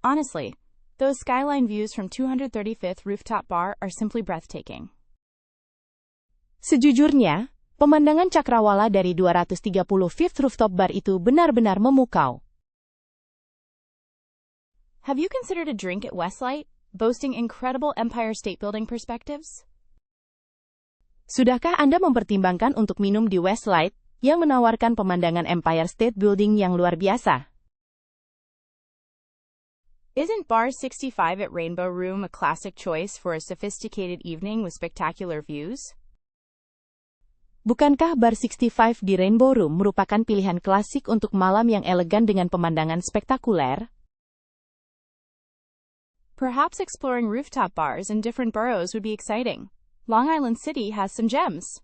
Honestly, those skyline views from 235th Rooftop Bar are simply breathtaking. Sejujurnya, pemandangan cakrawala dari 235th Rooftop Bar itu benar-benar memukau. Have you considered a drink at Westlight, boasting incredible Empire State Building perspectives? Sudahkah Anda mempertimbangkan untuk minum di Westlight yang menawarkan pemandangan Empire State Building yang luar biasa? Isn't Bar 65 at Rainbow Room a classic choice for a sophisticated evening with spectacular views? Bukankah Bar 65 di Rainbow Room merupakan pilihan klasik untuk malam yang elegan dengan pemandangan spektakuler? Perhaps exploring rooftop bars in different boroughs would be exciting. Long Island City has some gems.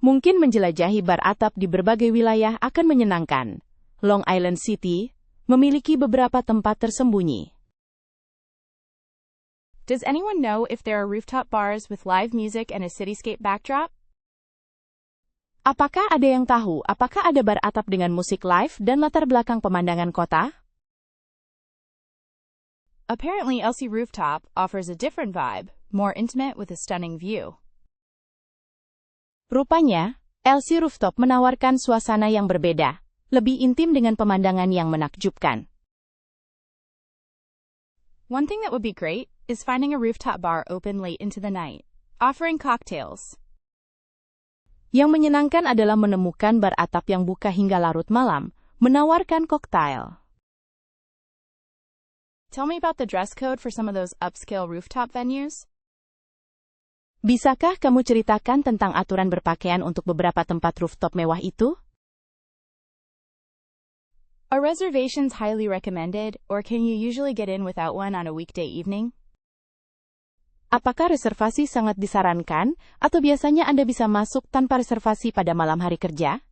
Mungkin menjelajahi bar atap di berbagai wilayah akan menyenangkan. Long Island City memiliki beberapa tempat tersembunyi. Does anyone know if there are rooftop bars with live music and a cityscape backdrop? Apakah ada yang tahu apakah ada bar atap dengan musik live dan latar belakang pemandangan kota? Apparently, Elsie Rooftop offers a different vibe, more intimate with a stunning view. Rupanya, Elsie Rooftop menawarkan suasana yang berbeda, lebih intim dengan pemandangan yang menakjubkan. One thing that would be great is finding a rooftop bar open late into the night, offering cocktails. Yang menyenangkan adalah menemukan bar atap yang buka hingga larut malam, menawarkan koktail. Tell me about the dress code for some of those upscale rooftop venues. Bisakah kamu ceritakan tentang aturan berpakaian untuk beberapa tempat rooftop mewah itu? Are reservations highly recommended, or can you usually get in without one on a weekday evening? Apakah reservasi sangat disarankan, atau biasanya Anda bisa masuk tanpa reservasi pada malam hari kerja?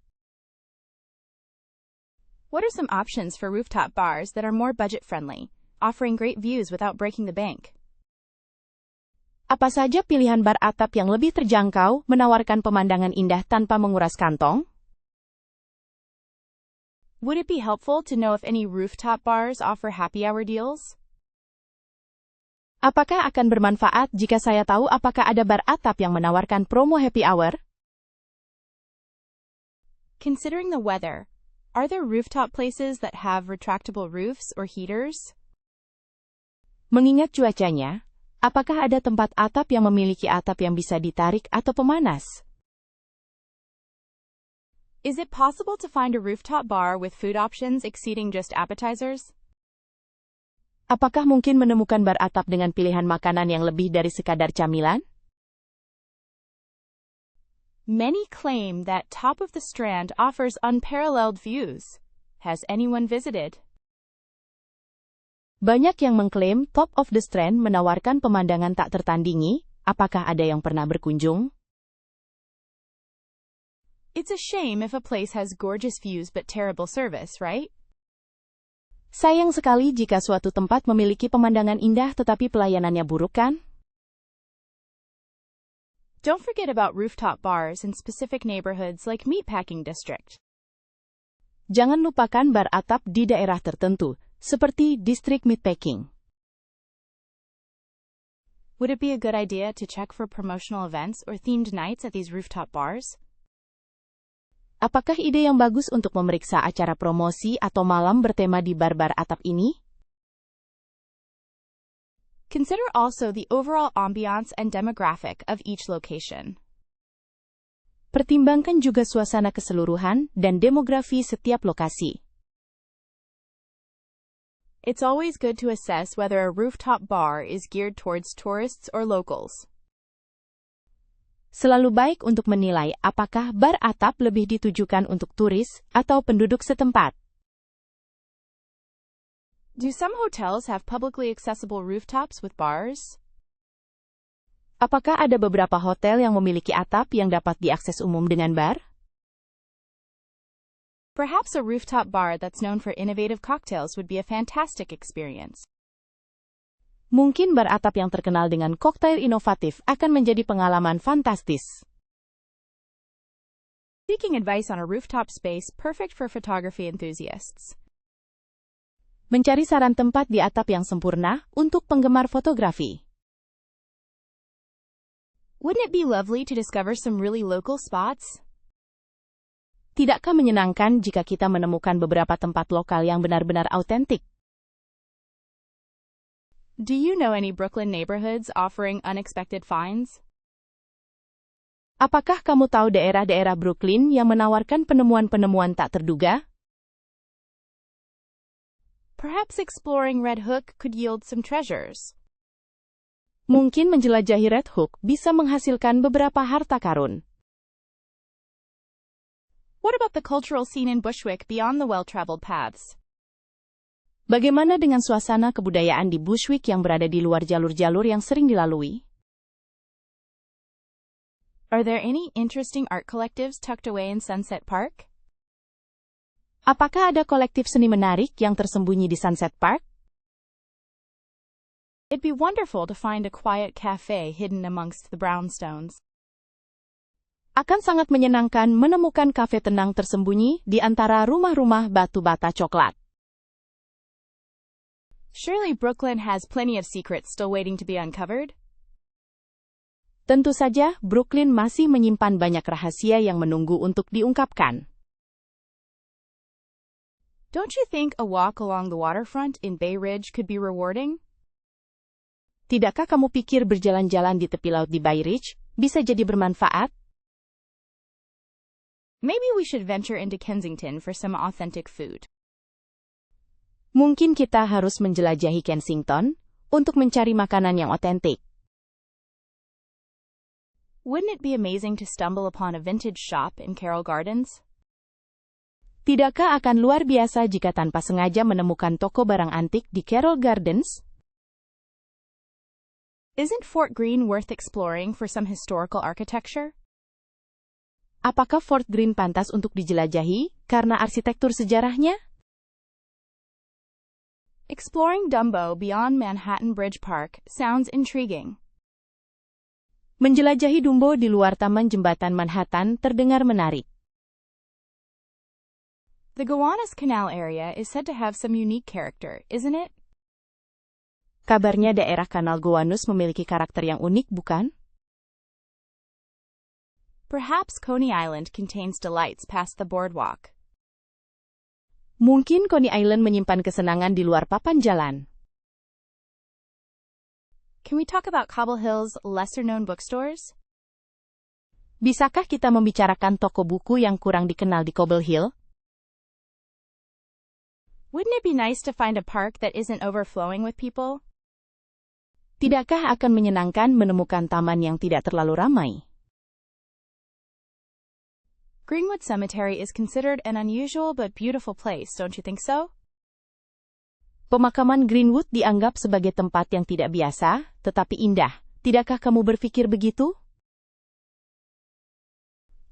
What are some options for rooftop bars that are more budget-friendly, offering great views without breaking the bank? Apa saja pilihan bar atap yang lebih terjangkau, menawarkan pemandangan indah tanpa menguras kantong? Would it be helpful to know if any rooftop bars offer happy hour deals? Apakah akan bermanfaat jika saya tahu apakah ada bar atap yang menawarkan promo happy hour? Considering the weather, are there rooftop places that have retractable roofs or heaters? Mengingat cuacanya, apakah ada tempat atap yang memiliki atap yang bisa ditarik atau pemanas? Is it possible to find a rooftop bar with food options exceeding just appetizers? Apakah mungkin menemukan bar atap dengan pilihan makanan yang lebih dari sekadar camilan? Many claim that Top of the Strand offers unparalleled views. Has anyone visited? Banyak yang mengklaim Top of the Strand menawarkan pemandangan tak tertandingi. Apakah ada yang pernah berkunjung? It's a shame if a place has gorgeous views but terrible service, right? Sayang sekali jika suatu tempat memiliki pemandangan indah tetapi pelayanannya buruk, kan? Don't forget about rooftop bars in specific neighborhoods like Meatpacking District. Jangan lupakan bar atap di daerah tertentu, seperti distrik Meatpacking. Would it be a good idea to check for promotional events or themed nights at these rooftop bars? Apakah ide yang bagus untuk memeriksa acara promosi atau malam bertema di bar-bar atap ini? Consider also the overall ambiance and demographic of each location. Pertimbangkan juga suasana keseluruhan dan demografi setiap lokasi. It's always good to assess whether a rooftop bar is geared towards tourists or locals. Selalu baik untuk menilai apakah bar atap lebih ditujukan untuk turis atau penduduk setempat. Do some hotels have publicly accessible rooftops with bars? Apakah ada beberapa hotel yang memiliki atap yang dapat diakses umum dengan bar? Perhaps a rooftop bar that's known for innovative cocktails would be a fantastic experience. Mungkin bar atap yang terkenal dengan koktail inovatif akan menjadi pengalaman fantastis. Seeking advice on a rooftop space perfect for photography enthusiasts. Mencari saran tempat di atap yang sempurna untuk penggemar fotografi. Wouldn't it be lovely to discover some really local spots? Tidakkah menyenangkan jika kita menemukan beberapa tempat lokal yang benar-benar autentik? Do you know any Brooklyn neighborhoods offering unexpected finds? Apakah kamu tahu daerah-daerah Brooklyn yang menawarkan penemuan-penemuan tak terduga? Perhaps exploring Red Hook could yield some treasures. Mungkin menjelajahi Red Hook bisa menghasilkan beberapa harta karun. What about the cultural scene in Bushwick beyond the well-traveled paths? Bagaimana dengan suasana kebudayaan di Bushwick yang berada di luar jalur-jalur yang sering dilalui? Are there any interesting art collectives tucked away in Sunset Park? Apakah ada kolektif seni menarik yang tersembunyi di Sunset Park? It'd be wonderful to find a quiet cafe hidden amongst the brownstones. Akan sangat menyenangkan menemukan kafe tenang tersembunyi di antara rumah-rumah batu bata coklat. Surely Brooklyn has plenty of secrets still waiting to be uncovered? Tentu saja, Brooklyn masih menyimpan banyak rahasia yang menunggu untuk diungkapkan. Don't you think a walk along the waterfront in Bay Ridge could be rewarding? Tidakkah kamu pikir berjalan-jalan di tepi laut di Bay Ridge bisa jadi bermanfaat? Maybe we should venture into Kensington for some authentic food. Mungkin kita harus menjelajahi Kensington untuk mencari makanan yang otentik. Wouldn't it be amazing to stumble upon a vintage shop in Carroll Gardens? Tidakkah akan luar biasa jika tanpa sengaja menemukan toko barang antik di Carroll Gardens? Isn't Fort Greene worth exploring for some historical architecture? Apakah Fort Greene pantas untuk dijelajahi karena arsitektur sejarahnya? Exploring Dumbo beyond Manhattan Bridge Park sounds intriguing. Menjelajahi Dumbo di luar Taman Jembatan Manhattan terdengar menarik. The Gowanus Canal area is said to have some unique character, isn't it? Kabarnya daerah Kanal Gowanus memiliki karakter yang unik, bukan? Perhaps Coney Island contains delights past the boardwalk. Mungkin Coney Island menyimpan kesenangan di luar papan jalan. Can we talk about Cobble Hill's lesser-known bookstores? Bisakah kita membicarakan toko buku yang kurang dikenal di Cobble Hill? Wouldn't it be nice to find a park that isn't overflowing with people? Tidakkah akan menyenangkan menemukan taman yang tidak terlalu ramai? Greenwood Cemetery is considered an unusual but beautiful place, don't you think so? Pemakaman Greenwood dianggap sebagai tempat yang tidak biasa, tetapi indah. Tidakkah kamu berpikir begitu?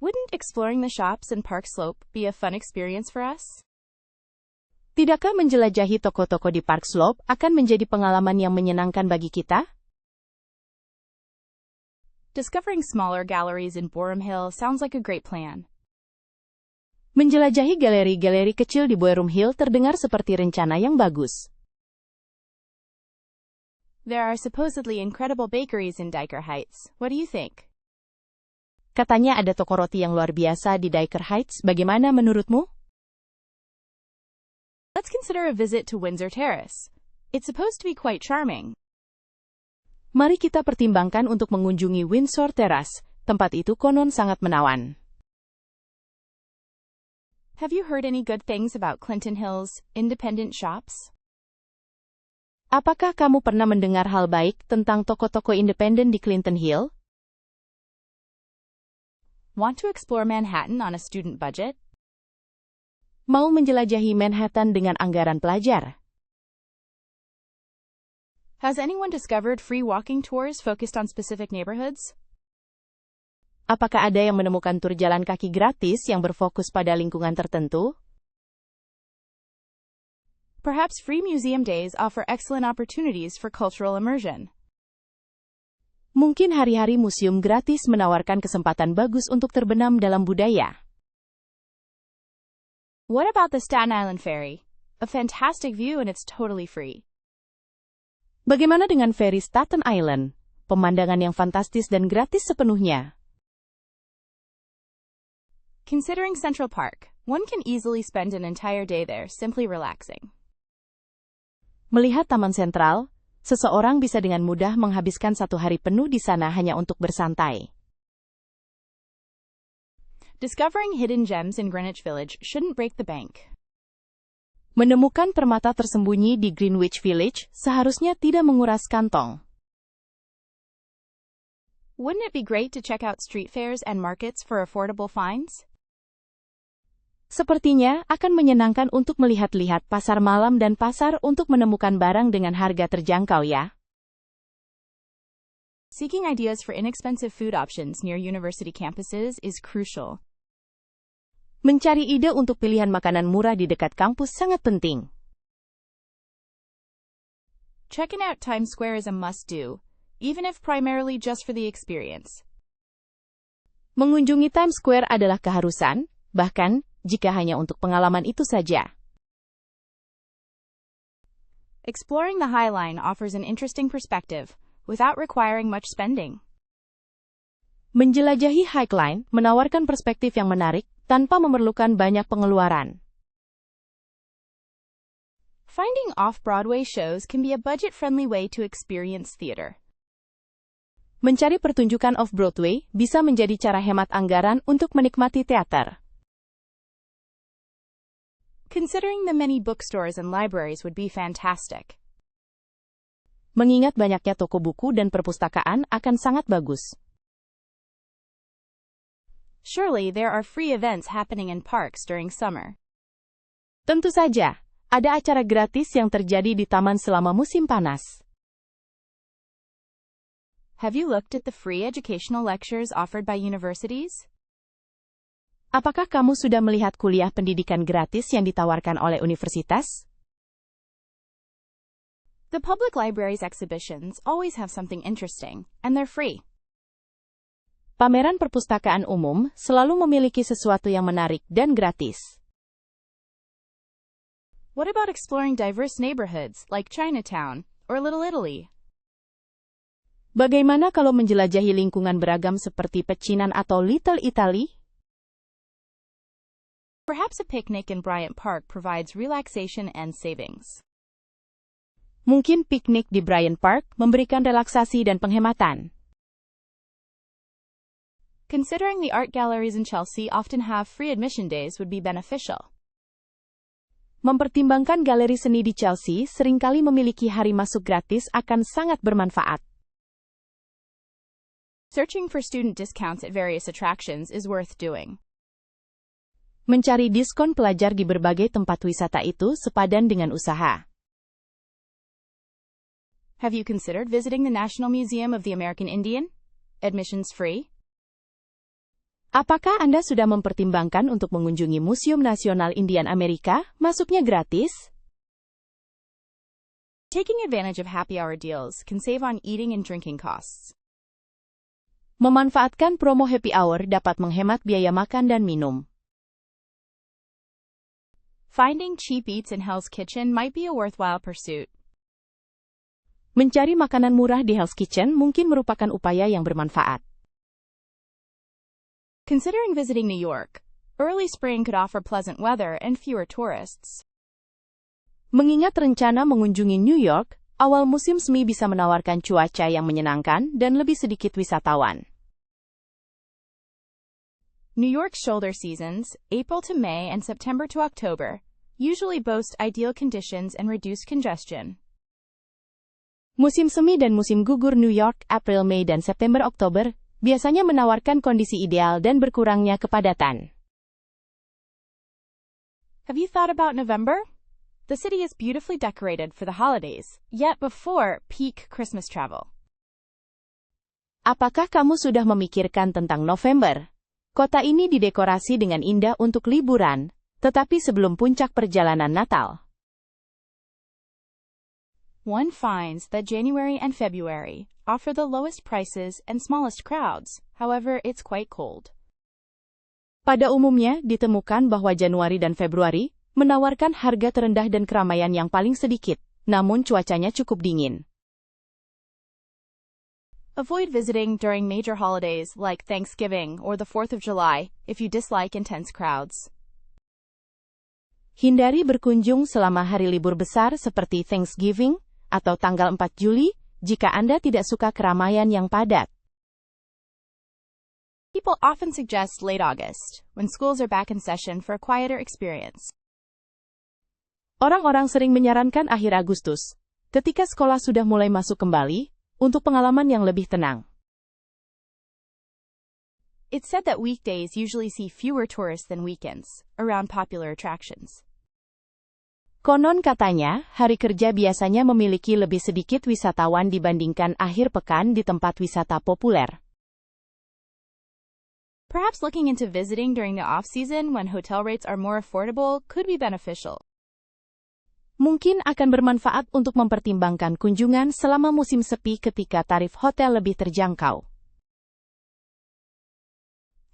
Wouldn't exploring the shops in Park Slope be a fun experience for us? Tidakkah menjelajahi toko-toko di Park Slope akan menjadi pengalaman yang menyenangkan bagi kita? Discovering smaller galleries in Boerum Hill sounds like a great plan. Menjelajahi galeri-galeri kecil di Boerum Hill terdengar seperti rencana yang bagus. There are supposedly incredible bakeries in Dyker Heights. What do you think? Katanya ada toko roti yang luar biasa di Dyker Heights. Bagaimana menurutmu? Let's consider a visit to Windsor Terrace. It's supposed to be quite charming. Mari kita pertimbangkan untuk mengunjungi Windsor Terrace. Tempat itu konon sangat menawan. Have you heard any good things about Clinton Hill's independent shops? Apakah kamu pernah mendengar hal baik tentang toko-toko independen di Clinton Hill? Want to explore Manhattan on a student budget? Mau menjelajahi Manhattan dengan anggaran pelajar? Has anyone discovered free walking tours focused on specific neighborhoods? Apakah ada yang menemukan tur jalan kaki gratis yang berfokus pada lingkungan tertentu? Perhaps free museum days offer excellent opportunities for cultural immersion. Mungkin hari-hari museum gratis menawarkan kesempatan bagus untuk terbenam dalam budaya. What about the Staten Island Ferry? a fantastic view and it's totally free. Bagaimana dengan feri Staten Island? Pemandangan yang fantastis dan gratis sepenuhnya. Considering Central Park, one can easily spend an entire day there simply relaxing. Melihat Taman Sentral, seseorang bisa dengan mudah menghabiskan satu hari penuh di sana hanya untuk bersantai. Discovering hidden gems in Greenwich Village shouldn't break the bank. Menemukan permata tersembunyi di Greenwich Village seharusnya tidak menguras kantong. Wouldn't it be great to check out street fairs and markets for affordable finds? Sepertinya akan menyenangkan untuk melihat-lihat pasar malam dan pasar untuk menemukan barang dengan harga terjangkau ya. Seeking ideas for inexpensive food options near university campuses is crucial. Mencari ide untuk pilihan makanan murah di dekat kampus sangat penting. Checking out Times Square is a must-do, even if primarily just for the experience. Mengunjungi Times Square adalah keharusan, bahkan jika hanya untuk pengalaman itu saja. Exploring the High Line offers an interesting perspective, without requiring much spending. Menjelajahi High Line menawarkan perspektif yang menarik, tanpa memerlukan banyak pengeluaran. Finding off-Broadway shows can be a budget-friendly way to experience theater. Mencari pertunjukan off-Broadway bisa menjadi cara hemat anggaran untuk menikmati teater. Considering the many bookstores and libraries would be fantastic. Mengingat banyaknya toko buku dan perpustakaan akan sangat bagus. Surely there are free events happening in parks during summer. Tentu saja, ada acara gratis yang terjadi di taman selama musim panas. Have you looked at the free educational lectures offered by universities? Apakah kamu sudah melihat kuliah pendidikan gratis yang ditawarkan oleh universitas? The public library's exhibitions always have something interesting, and they're free. Pameran perpustakaan umum selalu memiliki sesuatu yang menarik dan gratis. What about exploring diverse neighborhoods like Chinatown or Little Italy? Bagaimana kalau menjelajahi lingkungan beragam seperti pecinan atau Little Italy? Perhaps a picnic in Bryant Park provides relaxation and savings. Mungkin piknik di Bryant Park memberikan relaksasi dan penghematan. Considering the art galleries in Chelsea often have free admission days would be beneficial. Mempertimbangkan galeri seni di Chelsea seringkali memiliki hari masuk gratis akan sangat bermanfaat. Searching for student discounts at various attractions is worth doing. Mencari diskon pelajar di berbagai tempat wisata itu sepadan dengan usaha. Have you considered visiting the National Museum of the American Indian? Admissions free? Apakah Anda sudah mempertimbangkan untuk mengunjungi Museum Nasional Indian Amerika? Masuknya gratis? Taking advantage of happy hour deals can save on eating and drinking costs. Memanfaatkan promo happy hour dapat menghemat biaya makan dan minum. Finding cheap eats in Hell's Kitchen might be a worthwhile pursuit. Mencari makanan murah di Hell's Kitchen mungkin merupakan upaya yang bermanfaat. Considering visiting New York, early spring could offer pleasant weather and fewer tourists. Mengingat rencana mengunjungi New York, awal musim semi bisa menawarkan cuaca yang menyenangkan dan lebih sedikit wisatawan. New York's shoulder seasons, April to May and September to October, usually boast ideal conditions and reduced congestion. Musim semi dan musim gugur New York, April, Mei dan September, Oktober, biasanya menawarkan kondisi ideal dan berkurangnya kepadatan. Have you thought about November? The city is beautifully decorated for the holidays, yet before peak Christmas travel. Apakah kamu sudah memikirkan tentang November? Kota ini didekorasi dengan indah untuk liburan, tetapi sebelum puncak perjalanan Natal. One finds that January and February offer the lowest prices and smallest crowds, however it's quite cold. Pada umumnya ditemukan bahwa Januari dan Februari menawarkan harga terendah dan keramaian yang paling sedikit, namun cuacanya cukup dingin. Avoid visiting during major holidays like Thanksgiving or the 4th of July if you dislike intense crowds. Hindari berkunjung selama hari libur besar seperti Thanksgiving atau tanggal 4 Juli jika Anda tidak suka keramaian yang padat. People often suggest late August, when schools are back in session for a quieter experience. Orang-orang sering menyarankan akhir Agustus, ketika sekolah sudah mulai masuk kembali, untuk pengalaman yang lebih tenang. It's said that weekdays usually see fewer tourists than weekends, around popular attractions. Konon katanya, hari kerja biasanya memiliki lebih sedikit wisatawan dibandingkan akhir pekan di tempat wisata populer. Perhaps looking into visiting during the off-season when hotel rates are more affordable could be beneficial. Mungkin akan bermanfaat untuk mempertimbangkan kunjungan selama musim sepi ketika tarif hotel lebih terjangkau.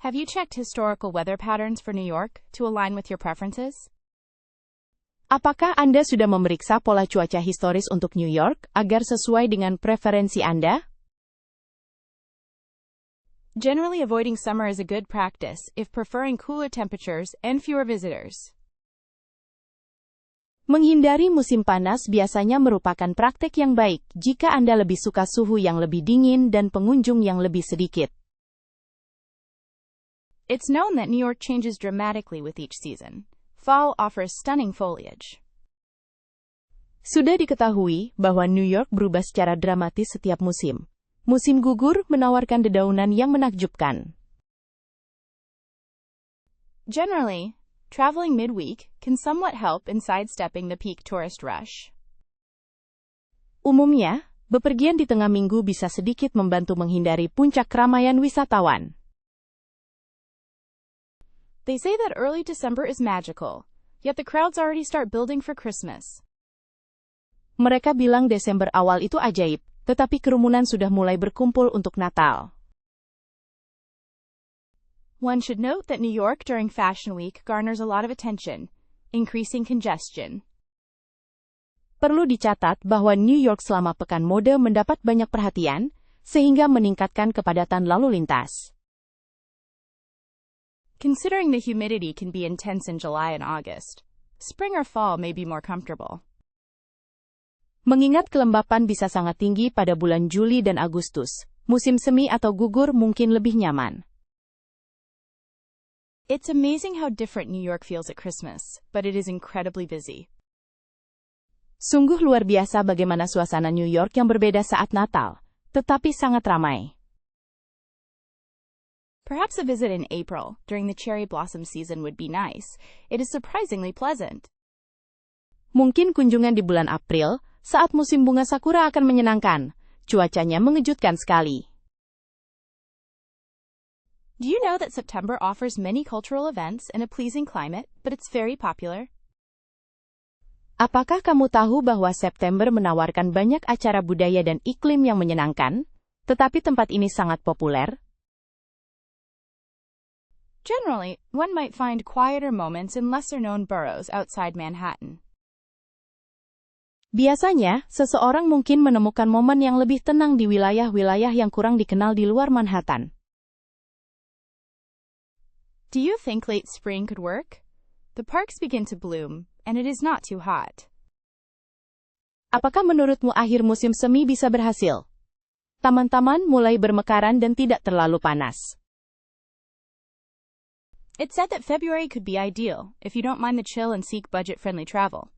Have you checked historical weather patterns for New York to align with your preferences? Apakah Anda sudah memeriksa pola cuaca historis untuk New York agar sesuai dengan preferensi Anda? Generally, avoiding summer is a good practice if preferring cooler temperatures and fewer visitors. Menghindari musim panas biasanya merupakan praktek yang baik jika Anda lebih suka suhu yang lebih dingin dan pengunjung yang lebih sedikit. It's known that New York changes dramatically with each season. Fall offers stunning foliage. Sudah diketahui bahwa New York berubah secara dramatis setiap musim. Musim gugur menawarkan dedaunan yang menakjubkan. Generally, traveling midweek can somewhat help in sidestepping the peak tourist rush. Umumnya, bepergian di tengah minggu bisa sedikit membantu menghindari puncak keramaian wisatawan. They say that early December is magical, yet the crowds already start building for Christmas. Mereka bilang Desember awal itu ajaib, tetapi kerumunan sudah mulai berkumpul untuk Natal. One should note that New York during Fashion Week garners a lot of attention, increasing congestion. Perlu dicatat bahwa New York selama pekan mode mendapat banyak perhatian, sehingga meningkatkan kepadatan lalu lintas. Considering the humidity can be intense in July and August, spring or fall may be more comfortable. Mengingat kelembapan bisa sangat tinggi pada bulan Juli dan Agustus, musim semi atau gugur mungkin lebih nyaman. It's amazing how different New York feels at Christmas, but it is incredibly busy. Sungguh luar biasa bagaimana suasana New York yang berbeda saat Natal, tetapi sangat ramai. Perhaps a visit in April, during the cherry blossom season would be nice. It is surprisingly pleasant. Mungkin kunjungan di bulan April, saat musim bunga sakura akan menyenangkan. Cuacanya mengejutkan sekali. Do you know that September offers many cultural events and a pleasing climate, but it's very popular? Apakah kamu tahu bahwa September menawarkan banyak acara budaya dan iklim yang menyenangkan, tetapi tempat ini sangat populer? Generally, one might find quieter moments in lesser-known boroughs outside Manhattan. Biasanya, seseorang mungkin menemukan momen yang lebih tenang di wilayah-wilayah yang kurang dikenal di luar Manhattan. Do you think late spring could work? The parks begin to bloom, and it is not too hot. Apakah menurutmu akhir musim semi bisa berhasil? Taman-taman mulai bermekaran dan tidak terlalu panas. It's said that February could be ideal, if you don't mind the chill and seek budget-friendly travel.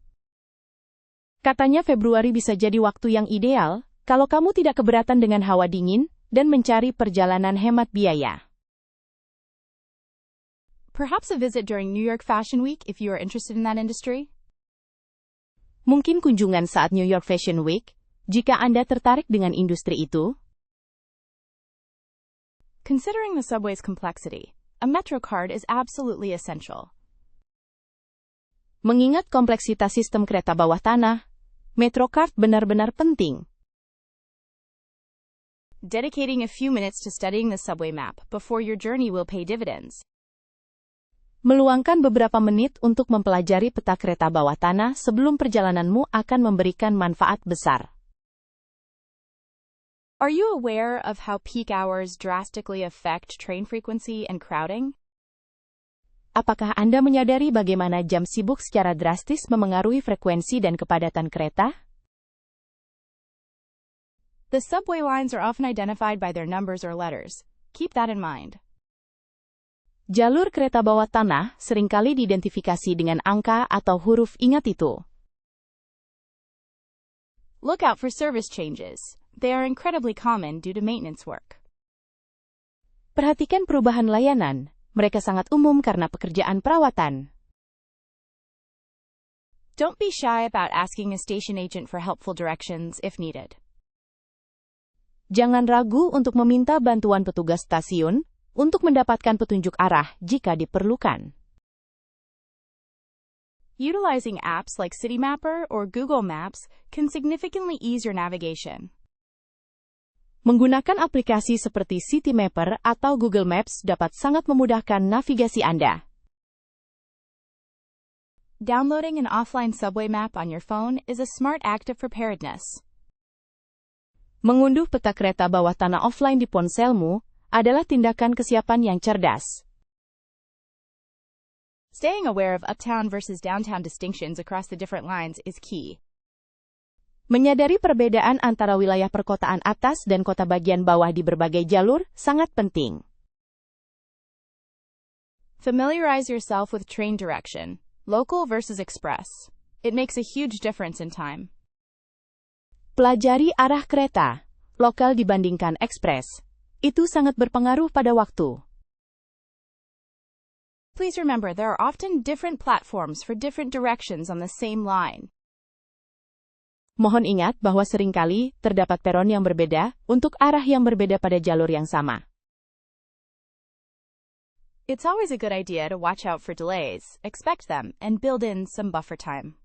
Katanya Februari bisa jadi waktu yang ideal, kalau kamu tidak keberatan dengan hawa dingin, dan mencari perjalanan hemat biaya. Perhaps a visit during New York Fashion Week if you are interested in that industry? Mungkin kunjungan saat New York Fashion Week, jika Anda tertarik dengan industri itu. Considering the subway's complexity, a Metro card is absolutely essential. Mengingat kompleksitas sistem kereta bawah tanah, Metrocard benar-benar penting. Dedicating a few minutes to studying the subway map before your journey will pay dividends. Meluangkan beberapa menit untuk mempelajari peta kereta bawah tanah sebelum perjalananmu akan memberikan manfaat besar. Are you aware of how peak hours drastically affect train frequency and crowding? Apakah Anda menyadari bagaimana jam sibuk secara drastis memengaruhi frekuensi dan kepadatan kereta? The subway lines are often identified by their numbers or letters. Keep that in mind. Jalur kereta bawah tanah seringkali diidentifikasi dengan angka atau huruf, ingat itu. Look out for service changes. They are incredibly common due to maintenance work. Perhatikan perubahan layanan. Mereka sangat umum karena pekerjaan perawatan. Don't be shy about asking a station agent for helpful directions if needed. Jangan ragu untuk meminta bantuan petugas stasiun untuk mendapatkan petunjuk arah jika diperlukan. Utilizing apps like Citymapper or Google Maps can significantly ease your navigation. Menggunakan aplikasi seperti Citymapper atau Google Maps dapat sangat memudahkan navigasi Anda. Downloading an offline subway map on your phone is a smart act of preparedness. Mengunduh peta kereta bawah tanah offline di ponselmu adalah tindakan kesiapan yang cerdas. Staying aware of uptown versus downtown distinctions across the different lines is key. Menyadari perbedaan antara wilayah perkotaan atas dan kota bagian bawah di berbagai jalur sangat penting. Familiarize yourself with train direction, local versus express. It makes a huge difference in time. Pelajari arah kereta, lokal dibandingkan ekspres. Itu sangat berpengaruh pada waktu. Please remember there are often different platforms for different directions on the same line. Mohon ingat bahwa seringkali terdapat peron yang berbeda untuk arah yang berbeda pada jalur yang sama. It's always a good idea to watch out for delays, expect them, and build in some buffer time.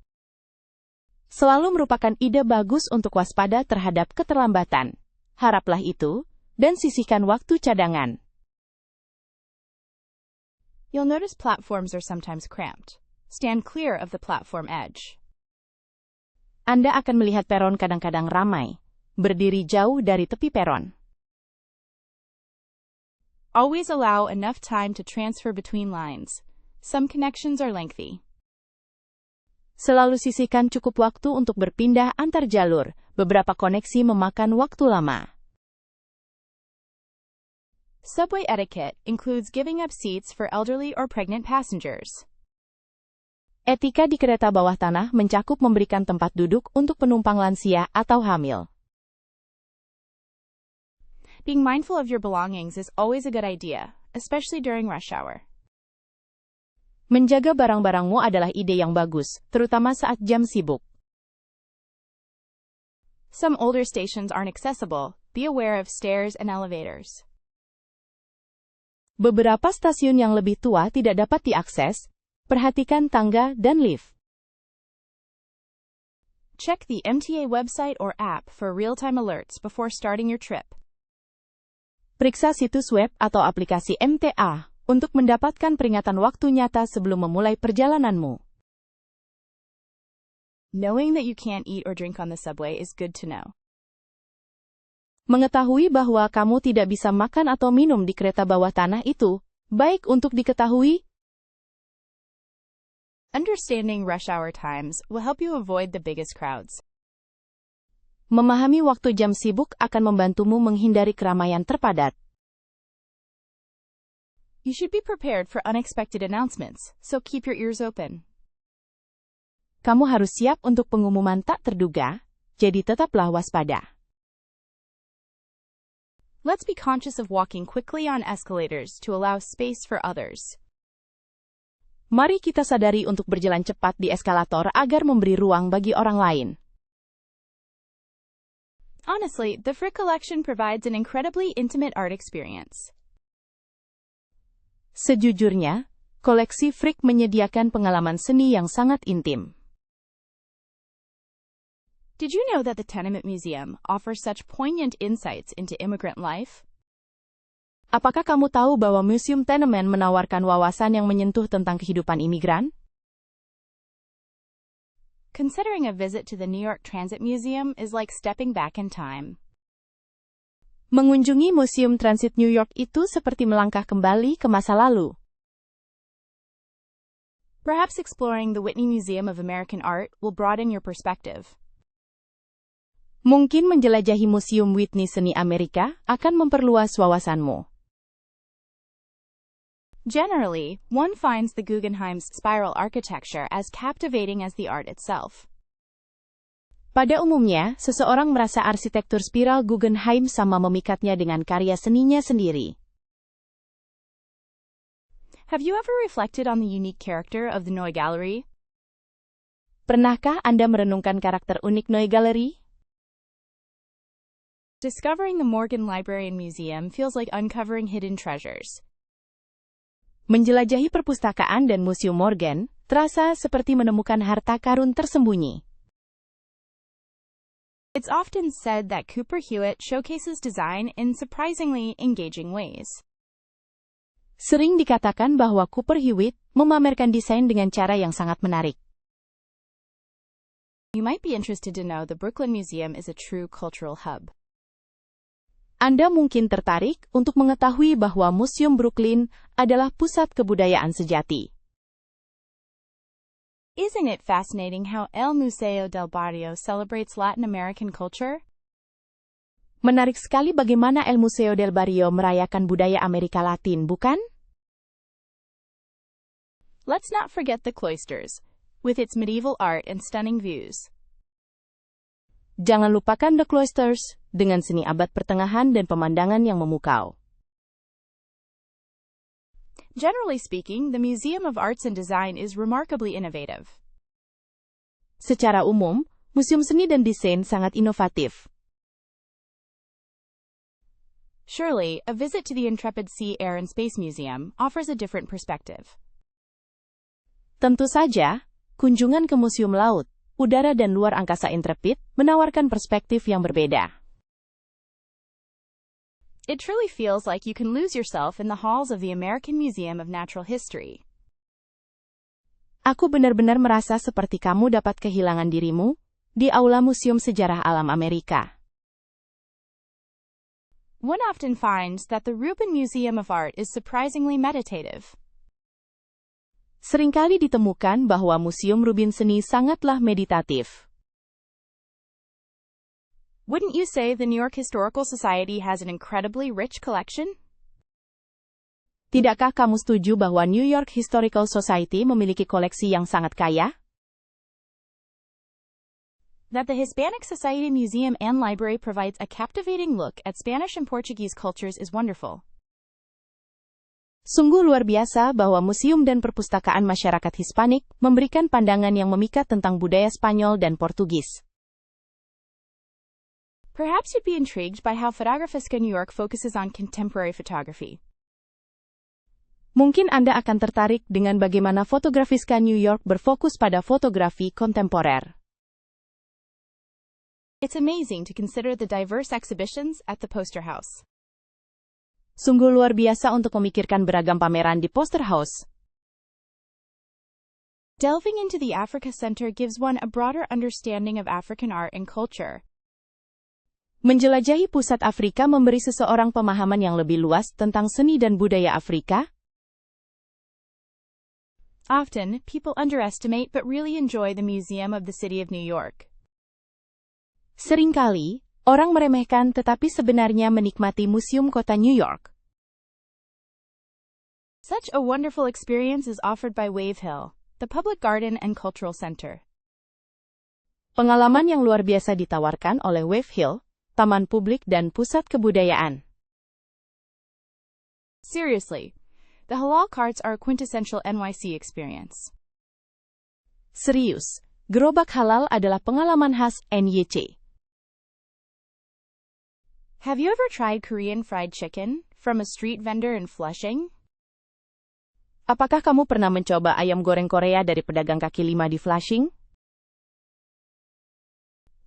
Selalu merupakan ide bagus untuk waspada terhadap keterlambatan. Haraplah itu, dan sisihkan waktu cadangan. You'll notice platforms are sometimes cramped. Stand clear of the platform edge. Anda akan melihat peron kadang-kadang ramai. Berdiri jauh dari tepi peron. Always allow enough time to transfer between lines. Some connections are lengthy. Selalu sisihkan cukup waktu untuk berpindah antar jalur. Beberapa koneksi memakan waktu lama. Subway etiquette includes giving up seats for elderly or pregnant passengers. Etika di kereta bawah tanah mencakup memberikan tempat duduk untuk penumpang lansia atau hamil. Being mindful of your belongings is always a good idea, especially during rush hour. Menjaga barang-barangmu adalah ide yang bagus, terutama saat jam sibuk. Some older stations aren't accessible. Be aware of stairs and elevators. Beberapa stasiun yang lebih tua tidak dapat diakses. Perhatikan tangga dan lift. Check the MTA website or app for real-time alerts before starting your trip. Periksa situs web atau aplikasi MTA untuk mendapatkan peringatan waktu nyata sebelum memulai perjalananmu. Knowing that you can't eat or drink on the subway is good to know. Mengetahui bahwa kamu tidak bisa makan atau minum di kereta bawah tanah itu baik untuk diketahui. Understanding rush hour times will help you avoid the biggest crowds. Memahami waktu jam sibuk akan membantumu menghindari keramaian terpadat. You should be prepared for unexpected announcements, so keep your ears open. Kamu harus siap untuk pengumuman tak terduga, jadi tetaplah waspada. Let's be conscious of walking quickly on escalators to allow space for others. Mari kita sadari untuk berjalan cepat di eskalator agar memberi ruang bagi orang lain. Honestly, the Frick Collection provides an incredibly intimate art experience. Sejujurnya, koleksi Frick menyediakan pengalaman seni yang sangat intim. Did you know that the Tenement Museum offers such poignant insights into immigrant life? Apakah kamu tahu bahwa Museum Tenement menawarkan wawasan yang menyentuh tentang kehidupan imigran? Considering a visit to the New York Transit Museum is like stepping back in time. Mengunjungi Museum Transit New York itu seperti melangkah kembali ke masa lalu. Perhaps exploring the Whitney Museum of American Art will broaden your perspective. Mungkin menjelajahi Museum Whitney Seni Amerika akan memperluas wawasanmu. Generally, one finds the Guggenheim's spiral architecture as captivating as the art itself. Pada umumnya, seseorang merasa arsitektur spiral Guggenheim sama memikatnya dengan karya seninya sendiri. Have you ever reflected on the unique character of the Neue Gallery? Pernahkah Anda merenungkan karakter unik Neue Gallery? Discovering the Morgan Library and Museum feels like uncovering hidden treasures. Menjelajahi perpustakaan dan Museum Morgan terasa seperti menemukan harta karun tersembunyi. It's often said that Cooper Hewitt showcases design in surprisingly engaging ways. Sering dikatakan bahwa Cooper Hewitt memamerkan desain dengan cara yang sangat menarik. You might be interested to know the Brooklyn Museum is a true cultural hub. Anda mungkin tertarik untuk mengetahui bahwa Museum Brooklyn adalah pusat kebudayaan sejati. Isn't it fascinating how El Museo del Barrio celebrates Latin American culture? Menarik sekali bagaimana El Museo del Barrio merayakan budaya Amerika Latin, bukan? Let's not forget the cloisters, with its medieval art and stunning views. Jangan lupakan The Cloisters, dengan seni abad pertengahan dan pemandangan yang memukau. Generally speaking, the Museum of Arts and Design is remarkably innovative. Secara umum, Museum Seni dan Desain sangat inovatif. Surely, a visit to the Intrepid Sea, Air and Space Museum offers a different perspective. Tentu saja, kunjungan ke Museum Laut, Udara dan Luar Angkasa Intrepid menawarkan perspektif yang berbeda. It truly feels like you can lose yourself in the halls of the American Museum of Natural History. Aku benar-benar merasa seperti kamu dapat kehilangan dirimu di Aula Museum Sejarah Alam Amerika. One often finds that the Rubin Museum of Art is surprisingly meditative. Seringkali ditemukan bahwa Museum Rubin Seni sangatlah meditatif. Wouldn't you say the New York Historical Society has an incredibly rich collection? Tidakkah kamu setuju bahwa New York Historical Society memiliki koleksi yang sangat kaya? That the Hispanic Society Museum and Library provides a captivating look at Spanish and Portuguese cultures is wonderful. Sungguh luar biasa bahwa Museum dan Perpustakaan Masyarakat Hispanik memberikan pandangan yang memikat tentang budaya Spanyol dan Portugis. Perhaps you'd be intrigued by how Fotografiska New York focuses on contemporary photography. Mungkin Anda akan tertarik dengan bagaimana Fotografiska New York berfokus pada fotografi kontemporer. It's amazing to consider the diverse exhibitions at the Poster House. Sungguh luar biasa untuk memikirkan beragam pameran di Poster House. Delving into the Africa Center gives one a broader understanding of African art and culture. Menjelajahi pusat Afrika memberi seseorang pemahaman yang lebih luas tentang seni dan budaya Afrika. Often, people underestimate but really enjoy the Museum of the City of New York. Seringkali, orang meremehkan tetapi sebenarnya menikmati Museum Kota New York. Such a wonderful experience is offered by Wave Hill, the public garden and cultural center. Pengalaman yang luar biasa ditawarkan oleh Wave Hill, taman publik dan pusat kebudayaan. Seriously, the halal carts are a quintessential NYC experience. Serius, gerobak halal adalah pengalaman khas NYC. Have you ever tried Korean fried chicken from a street vendor in Flushing? Apakah kamu pernah mencoba ayam goreng Korea dari pedagang kaki lima di Flushing?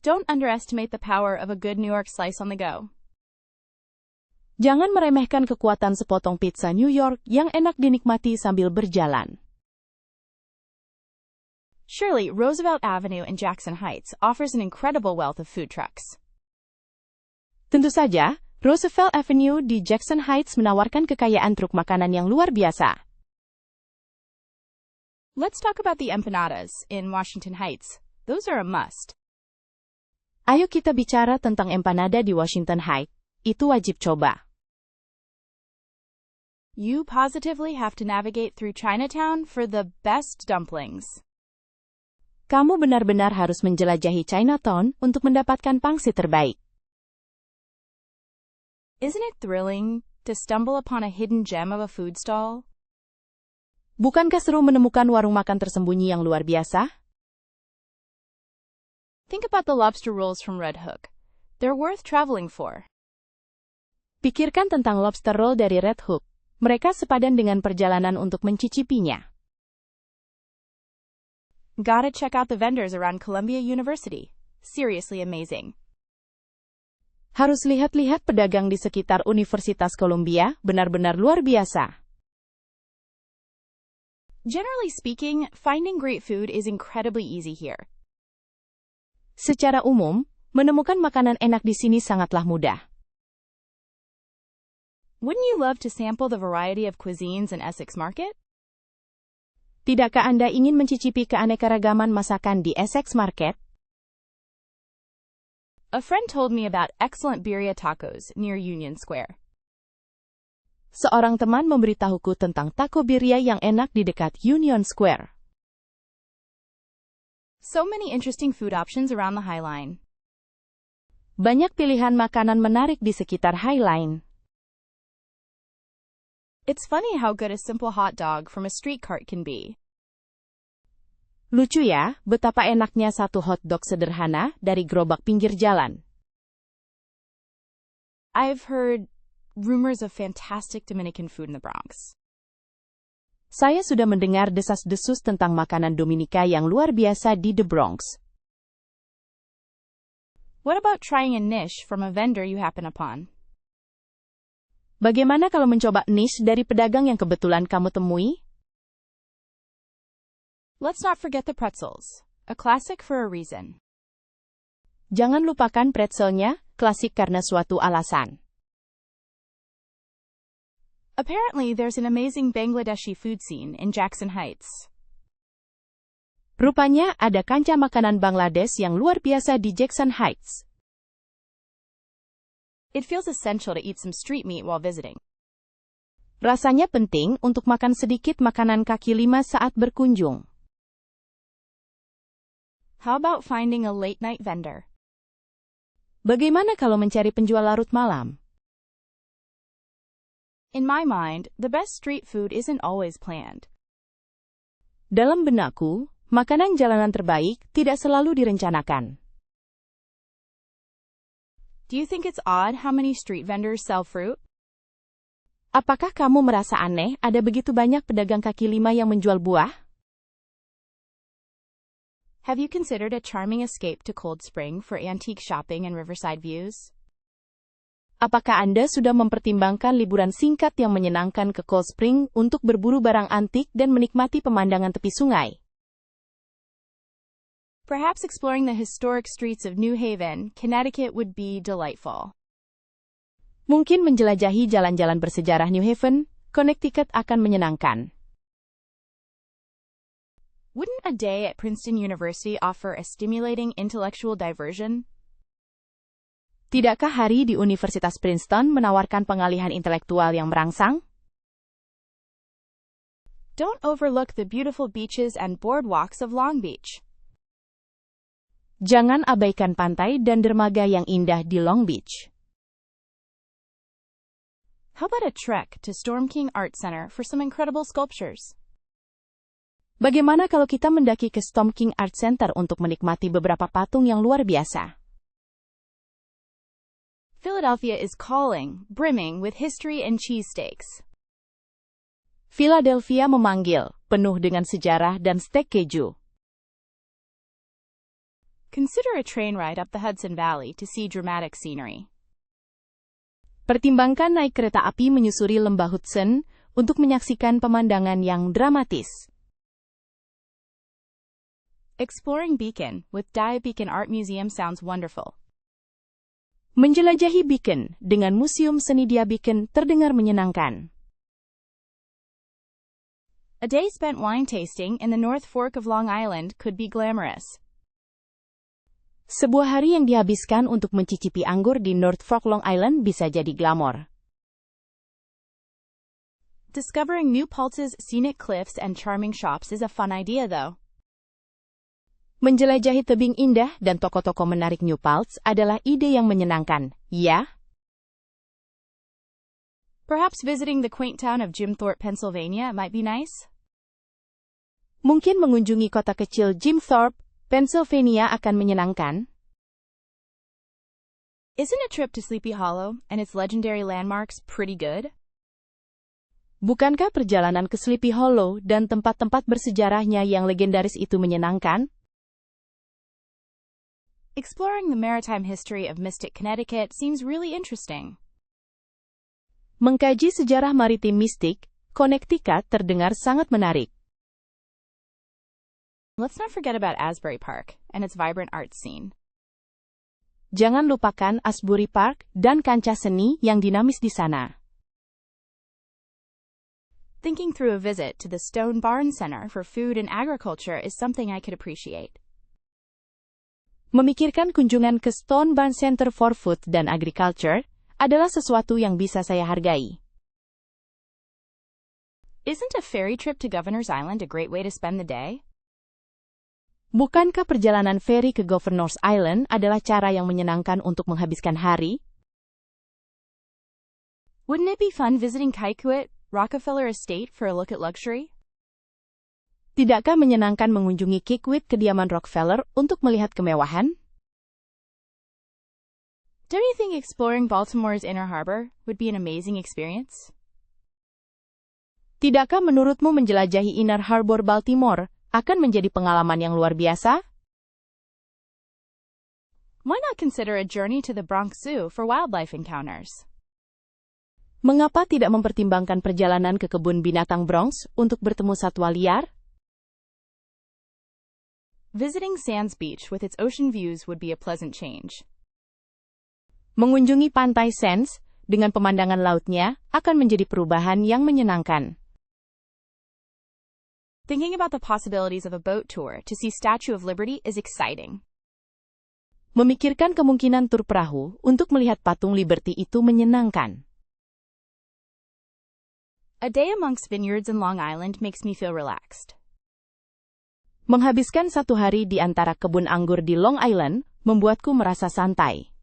Don't underestimate the power of a good New York slice on the go. Jangan meremehkan kekuatan sepotong pizza New York yang enak dinikmati sambil berjalan. Surely, Roosevelt Avenue in Jackson Heights offers an incredible wealth of food trucks. Tentu saja, Roosevelt Avenue di Jackson Heights menawarkan kekayaan truk makanan yang luar biasa. Let's talk about the empanadas in Washington Heights. Those are a must. Ayo kita bicara tentang empanada di Washington Heights. Itu wajib coba. You positively have to navigate through Chinatown for the best dumplings. Kamu benar-benar harus menjelajahi Chinatown untuk mendapatkan pangsit terbaik. Isn't it thrilling to stumble upon a hidden gem of a food stall? Bukankah seru menemukan warung makan tersembunyi yang luar biasa? Think about the lobster rolls from Red Hook. They're worth traveling for. Pikirkan tentang lobster roll dari Red Hook. Mereka sepadan dengan perjalanan untuk mencicipinya. Gotta check out the vendors around Columbia University. Seriously amazing. Harus lihat-lihat pedagang di sekitar Universitas Columbia, benar-benar luar biasa. Generally speaking, finding great food is incredibly easy here. Secara umum, menemukan makanan enak di sini sangatlah mudah. Wouldn't you love to sample the variety of cuisines in Essex Market? Tidakkah Anda ingin mencicipi keanekaragaman masakan di Essex Market? A friend told me about excellent birria tacos near Union Square. Seorang teman memberitahuku tentang taco birria yang enak di dekat Union Square. So many interesting food options around the High Line. Banyak pilihan makanan menarik di sekitar High Line. It's funny how good a simple hot dog from a street cart can be. Lucu ya, betapa enaknya satu hot dog sederhana dari gerobak pinggir jalan. I've heard rumors of fantastic Dominican food in the Bronx. Saya sudah mendengar desas-desus tentang makanan Dominika yang luar biasa di The Bronx. What about trying a niche from a vendor you happen upon? Bagaimana kalau mencoba niche dari pedagang yang kebetulan kamu temui? Let's not forget the pretzels, a classic for a reason. Jangan lupakan pretzelnya, klasik karena suatu alasan. Apparently, there's an amazing Bangladeshi food scene in Jackson Heights. Rupanya ada kancah makanan Bangladesh yang luar biasa di Jackson Heights. It feels essential to eat some street meat while visiting. Rasanya penting untuk makan sedikit makanan kaki lima saat berkunjung. How about finding a late-night vendor? Bagaimana kalau mencari penjual larut malam? In my mind, the best street food isn't always planned. Dalam benakku, makanan jalanan terbaik tidak selalu direncanakan. Do you think it's odd how many street vendors sell fruit? Apakah kamu merasa aneh ada begitu banyak pedagang kaki lima yang menjual buah? Have you considered a charming escape to Cold Spring for antique shopping and riverside views? Apakah Anda sudah mempertimbangkan liburan singkat yang menyenangkan ke Cold Spring untuk berburu barang antik dan menikmati pemandangan tepi sungai? Perhaps exploring the historic streets of New Haven, Connecticut would be delightful. Mungkin menjelajahi jalan-jalan bersejarah New Haven, Connecticut akan menyenangkan. Wouldn't a day at Princeton University offer a stimulating intellectual diversion? Tidakkah hari di Universitas Princeton menawarkan pengalihan intelektual yang merangsang? Don't overlook the beautiful beaches and boardwalks of Long Beach. Jangan abaikan pantai dan dermaga yang indah di Long Beach. How about a trek to Storm King Art Center for some incredible sculptures? Bagaimana kalau kita mendaki ke Storm King Art Center untuk menikmati beberapa patung yang luar biasa? Philadelphia is calling, brimming with history and cheesesteaks. Philadelphia memanggil, penuh dengan sejarah dan steak keju. Consider a train ride up the Hudson Valley to see dramatic scenery. Pertimbangkan naik kereta api menyusuri lembah Hudson untuk menyaksikan pemandangan yang dramatis. Exploring Beacon with Dia Beacon Art Museum sounds wonderful. Menjelajahi Beacon dengan Museum Seni Dia Beacon terdengar menyenangkan. A day spent wine tasting in the North Fork of Long Island could be glamorous. Sebuah hari yang dihabiskan untuk mencicipi anggur di North Fork, Long Island bisa jadi glamor. Discovering New Paltz's scenic cliffs and charming shops is a fun idea, though. Menjelajahi tebing indah dan toko-toko menarik New Paltz adalah ide yang menyenangkan, ya? Perhaps visiting the quaint town of Jim Thorpe, Pennsylvania might be nice? Mungkin mengunjungi kota kecil Jim Thorpe, Pennsylvania akan menyenangkan. Isn't a trip to Sleepy Hollow and its legendary landmarks pretty good? Bukankah perjalanan ke Sleepy Hollow dan tempat-tempat bersejarahnya yang legendaris itu menyenangkan? Exploring the maritime history of Mystic, Connecticut seems really interesting. Mengkaji sejarah maritim Mystic, Connecticut terdengar sangat menarik. Let's not forget about Asbury Park and its vibrant art scene. Jangan lupakan Asbury Park dan kancah seni yang dinamis di sana. Thinking through a visit to the Stone Barn Center for Food and Agriculture is something I could appreciate. Memikirkan kunjungan ke Stone Barn Center for Food dan Agriculture adalah sesuatu yang bisa saya hargai. Isn't a ferry trip to Governor's Island a great way to spend the day? Bukankah perjalanan feri ke Governor's Island adalah cara yang menyenangkan untuk menghabiskan hari? Wouldn't it be fun visiting Kikuit, Rockefeller Estate for a look at luxury? Tidakkah menyenangkan mengunjungi Kikuit, kediaman Rockefeller, untuk melihat kemewahan? Don't you think exploring Baltimore's Inner Harbor would be an amazing experience? Tidakkah menurutmu menjelajahi Inner Harbor Baltimore akan menjadi pengalaman yang luar biasa? Why not consider a journey to the Bronx Zoo for wildlife encounters? Mengapa tidak mempertimbangkan perjalanan ke kebun binatang Bronx untuk bertemu satwa liar? Visiting Sands Beach with its ocean views would be a pleasant change. Mengunjungi pantai Sands dengan pemandangan lautnya akan menjadi perubahan yang menyenangkan. Thinking about the possibilities of a boat tour to see Statue of Liberty is exciting. Memikirkan kemungkinan tur perahu untuk melihat patung Liberty itu menyenangkan. A day amongst vineyards in Long Island makes me feel relaxed. Menghabiskan satu hari di antara kebun anggur di Long Island membuatku merasa santai.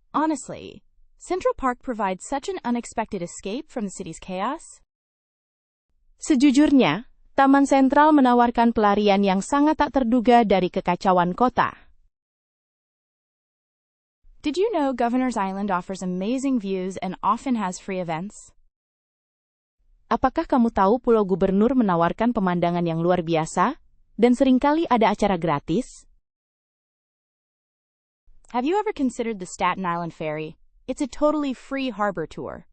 Honestly, Central Park provides such an unexpected escape from the city's chaos. Sejujurnya, Taman Sentral menawarkan pelarian yang sangat tak terduga dari kekacauan kota. Did you know Governor's Island offers amazing views and often has free events? Apakah kamu tahu Pulau Gubernur menawarkan pemandangan yang luar biasa dan seringkali ada acara gratis? Have you ever considered the Staten Island Ferry? It's a totally free harbor tour.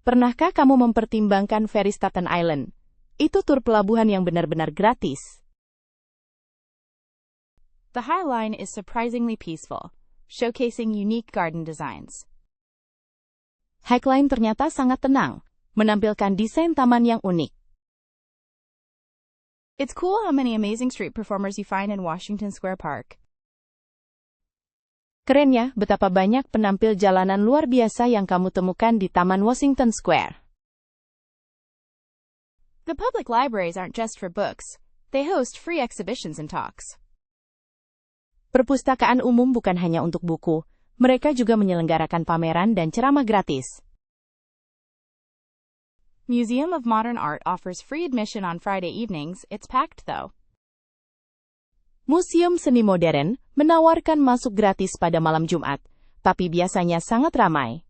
Pernahkah kamu mempertimbangkan feri Staten Island? Itu tur pelabuhan yang benar-benar gratis. The High Line is surprisingly peaceful, showcasing unique garden designs. High Line ternyata sangat tenang, menampilkan desain taman yang unik. It's cool how many amazing street performers you find in Washington Square Park. Keren ya, betapa banyak penampil jalanan luar biasa yang kamu temukan di Taman Washington Square. The public libraries aren't just for books. They host free exhibitions and talks. Perpustakaan umum bukan hanya untuk buku, mereka juga menyelenggarakan pameran dan ceramah gratis. Museum of Modern Art offers free admission on Friday evenings. It's packed though. Museum Seni Modern menawarkan masuk gratis pada malam Jumat, tapi biasanya sangat ramai.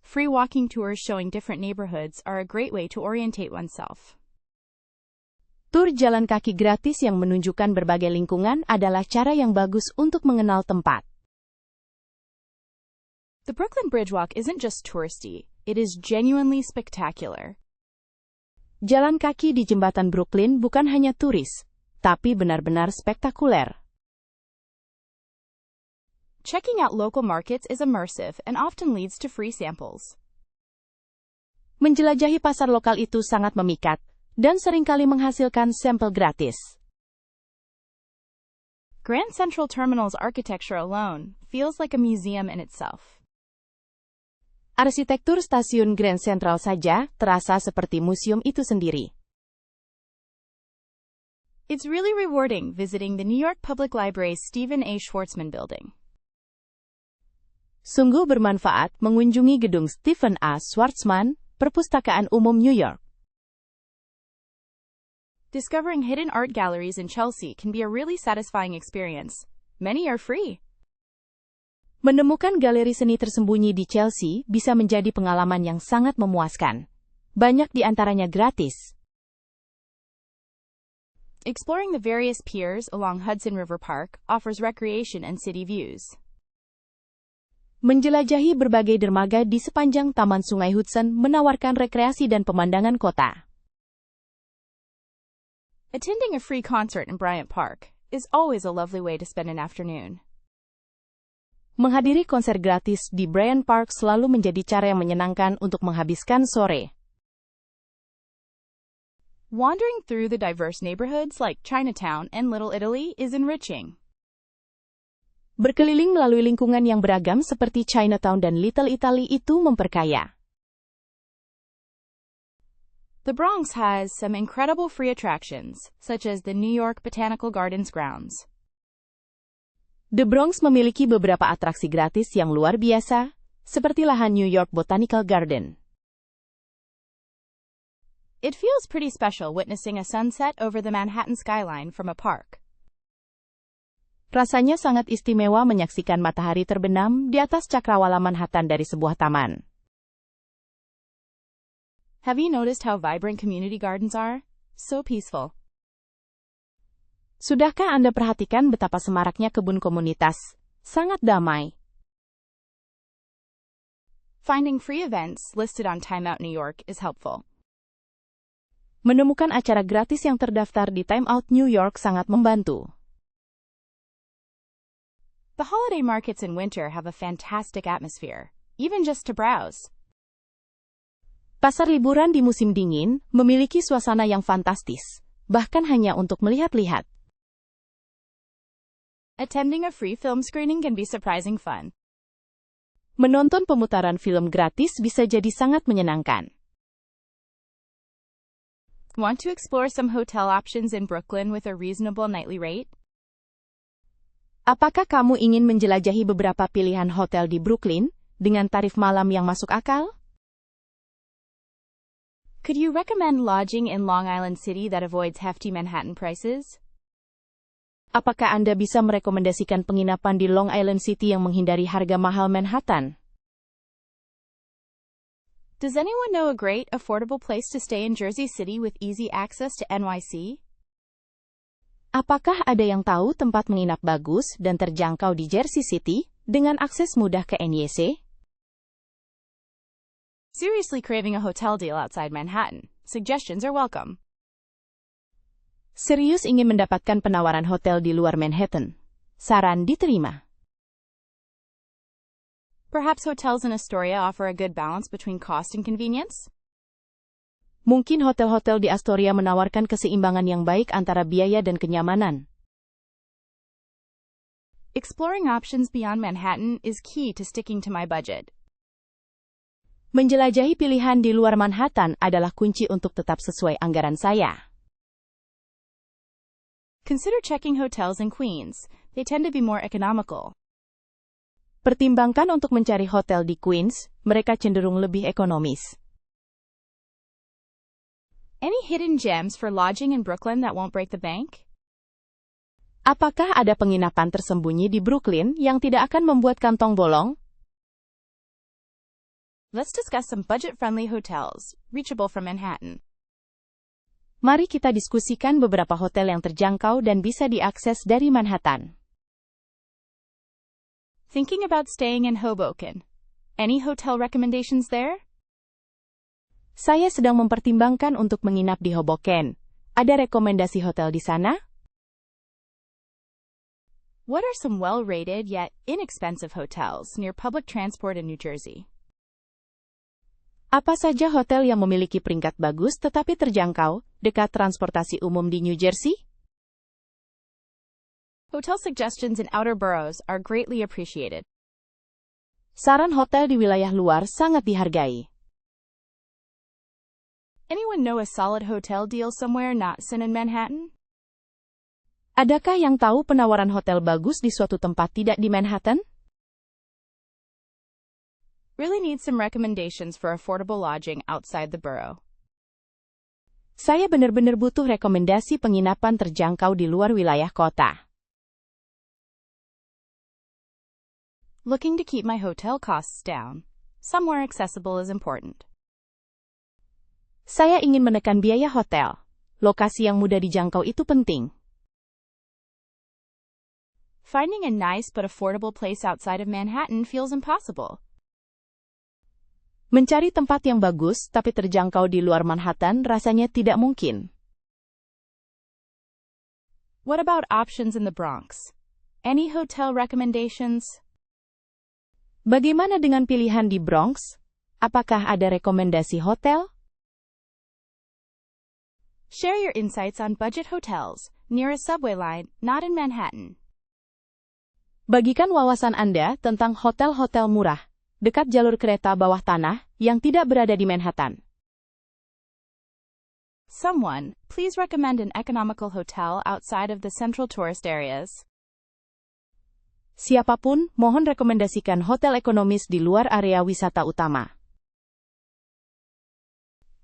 Free walking tours showing different neighborhoods are a great way to orientate oneself. Tur jalan kaki gratis yang menunjukkan berbagai lingkungan adalah cara yang bagus untuk mengenal tempat. The Brooklyn Bridge Walk isn't just touristy, it is genuinely spectacular. Jalan kaki di jembatan Brooklyn bukan hanya turis, tapi benar-benar spektakuler. Checking out local markets is immersive and often leads to free samples. Menjelajahi pasar lokal itu sangat memikat, dan seringkali menghasilkan sampel gratis. Grand Central Terminal's architecture alone feels like a museum in itself. Arsitektur stasiun Grand Central saja terasa seperti museum itu sendiri. It's really rewarding visiting the New York Public Library's Stephen A. Schwarzman building. Sungguh bermanfaat mengunjungi gedung Stephen A. Schwarzman, Perpustakaan Umum New York. Discovering hidden art galleries in Chelsea can be a really satisfying experience. Many are free. Menemukan galeri seni tersembunyi di Chelsea bisa menjadi pengalaman yang sangat memuaskan. Banyak di antaranya gratis. Exploring the various piers along Hudson River Park offers recreation and city views. Menjelajahi berbagai dermaga di sepanjang Taman Sungai Hudson menawarkan rekreasi dan pemandangan kota. Attending a free concert in Bryant Park is always a lovely way to spend an afternoon. Menghadiri konser gratis di Bryant Park selalu menjadi cara yang menyenangkan untuk menghabiskan sore. Wandering through the diverse neighborhoods like Chinatown and Little Italy is enriching. Berkeliling melalui lingkungan yang beragam seperti Chinatown dan Little Italy itu memperkaya. The Bronx has some incredible free attractions, such as the New York Botanical Gardens grounds. The Bronx memiliki beberapa atraksi gratis yang luar biasa, seperti lahan New York Botanical Garden. It feels pretty special witnessing a sunset over the Manhattan skyline from a park. Rasanya sangat istimewa menyaksikan matahari terbenam di atas cakrawala Manhattan dari sebuah taman. Have you noticed how vibrant community gardens are? So peaceful. Sudahkah Anda perhatikan betapa semaraknya kebun komunitas? Sangat damai. Finding free events listed on Time Out New York is helpful. Menemukan acara gratis yang terdaftar di Time Out New York sangat membantu. The holiday markets in winter have a fantastic atmosphere, even just to browse. Pasar liburan di musim dingin memiliki suasana yang fantastis, bahkan hanya untuk melihat-lihat. Attending a free film screening can be surprising fun. Menonton pemutaran film gratis bisa jadi sangat menyenangkan. Want to explore some hotel options in Brooklyn with a reasonable nightly rate? Apakah kamu ingin menjelajahi beberapa pilihan hotel di Brooklyn dengan tarif malam yang masuk akal? Could you recommend lodging in Long Island City that avoids hefty Manhattan prices? Apakah Anda bisa merekomendasikan penginapan di Long Island City yang menghindari harga mahal Manhattan? Does anyone know a great, affordable place to stay in Jersey City with easy access to NYC? Apakah ada yang tahu tempat menginap bagus dan terjangkau di Jersey City dengan akses mudah ke NYC? Seriously craving a hotel deal outside Manhattan? Suggestions are welcome. Serius ingin mendapatkan penawaran hotel di luar Manhattan? Saran diterima. Perhaps hotels in Astoria offer a good balance between cost and convenience? Mungkin hotel-hotel di Astoria menawarkan keseimbangan yang baik antara biaya dan kenyamanan. Exploring options beyond Manhattan is key to sticking to my budget. Menjelajahi pilihan di luar Manhattan adalah kunci untuk tetap sesuai anggaran saya. Consider checking hotels in Queens. They tend to be more economical. Pertimbangkan untuk mencari hotel di Queens, mereka cenderung lebih ekonomis. Any hidden gems for lodging in Brooklyn that won't break the bank? Apakah ada penginapan tersembunyi di Brooklyn yang tidak akan membuat kantong bolong? Let's discuss some budget-friendly hotels, reachable from Manhattan. Mari kita diskusikan beberapa hotel yang terjangkau dan bisa diakses dari Manhattan. Thinking about staying in Hoboken. Any hotel recommendations there? Saya sedang mempertimbangkan untuk menginap di Hoboken. Ada rekomendasi hotel di sana? What are some well-rated yet inexpensive hotels near public transport in New Jersey? Apa saja hotel yang memiliki peringkat bagus tetapi terjangkau, dekat transportasi umum di New Jersey? Hotel suggestions in outer boroughs are greatly appreciated. Saran hotel di wilayah luar sangat dihargai. Anyone know a solid hotel deal somewhere not in Manhattan? Adakah yang tahu penawaran hotel bagus di suatu tempat tidak di Manhattan? Really need some recommendations for affordable lodging outside the borough. Saya benar-benar butuh rekomendasi penginapan terjangkau di luar wilayah kota. Looking to keep my hotel costs down. Somewhere accessible is important. Saya ingin menekan biaya hotel. Lokasi yang mudah dijangkau itu penting. Finding a nice but affordable place outside of Manhattan feels impossible. Mencari tempat yang bagus tapi terjangkau di luar Manhattan rasanya tidak mungkin. What about options in the Bronx? Any hotel recommendations? Bagaimana dengan pilihan di Bronx? Apakah ada rekomendasi hotel? Share your insights on budget hotels near a subway line, not in Manhattan. Bagikan wawasan Anda tentang hotel-hotel murah, dekat jalur kereta bawah tanah, yang tidak berada di Manhattan. Someone, please recommend an economical hotel outside of the central tourist areas. Siapapun, mohon rekomendasikan hotel ekonomis di luar area wisata utama.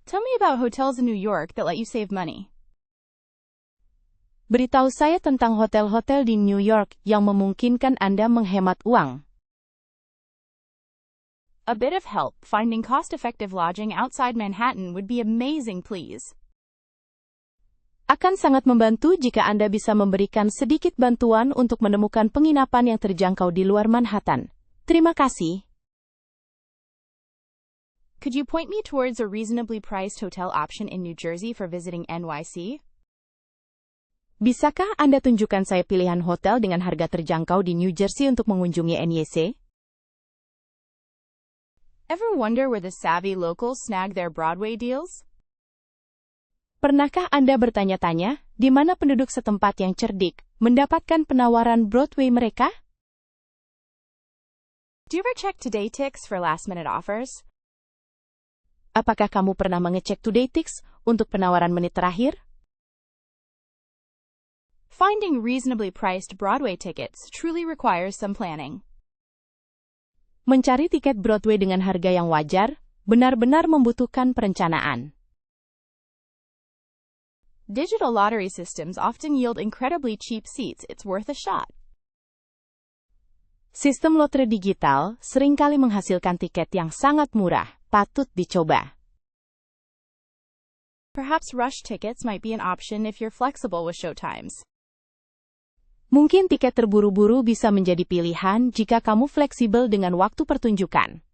Tell me about hotels in New York that let you save money. Beritahu saya tentang hotel-hotel di New York yang memungkinkan Anda menghemat uang. A bit of help finding cost-effective lodging outside Manhattan would be amazing, please. Akan sangat membantu jika Anda bisa memberikan sedikit bantuan untuk menemukan penginapan yang terjangkau di luar Manhattan. Terima kasih. Could you point me towards a reasonably priced hotel option in New Jersey for visiting NYC? Bisakah Anda tunjukkan saya pilihan hotel dengan harga terjangkau di New Jersey untuk mengunjungi NYC? Ever wonder where the savvy locals snag their Broadway deals? Pernahkah Anda bertanya-tanya, di mana penduduk setempat yang cerdik mendapatkan penawaran Broadway mereka? Do you ever check TodayTix for last-minute offers? Apakah kamu pernah mengecek TodayTix untuk penawaran menit terakhir? Finding reasonably priced Broadway tickets truly requires some planning. Mencari tiket Broadway dengan harga yang wajar, benar-benar membutuhkan perencanaan. Digital lottery systems often yield incredibly cheap seats. It's worth a shot. Sistem lotre digital seringkali menghasilkan tiket yang sangat murah, patut dicoba. Perhaps rush tickets might be an option if you're flexible with showtimes. Mungkin tiket terburu-buru bisa menjadi pilihan jika kamu fleksibel dengan waktu pertunjukan.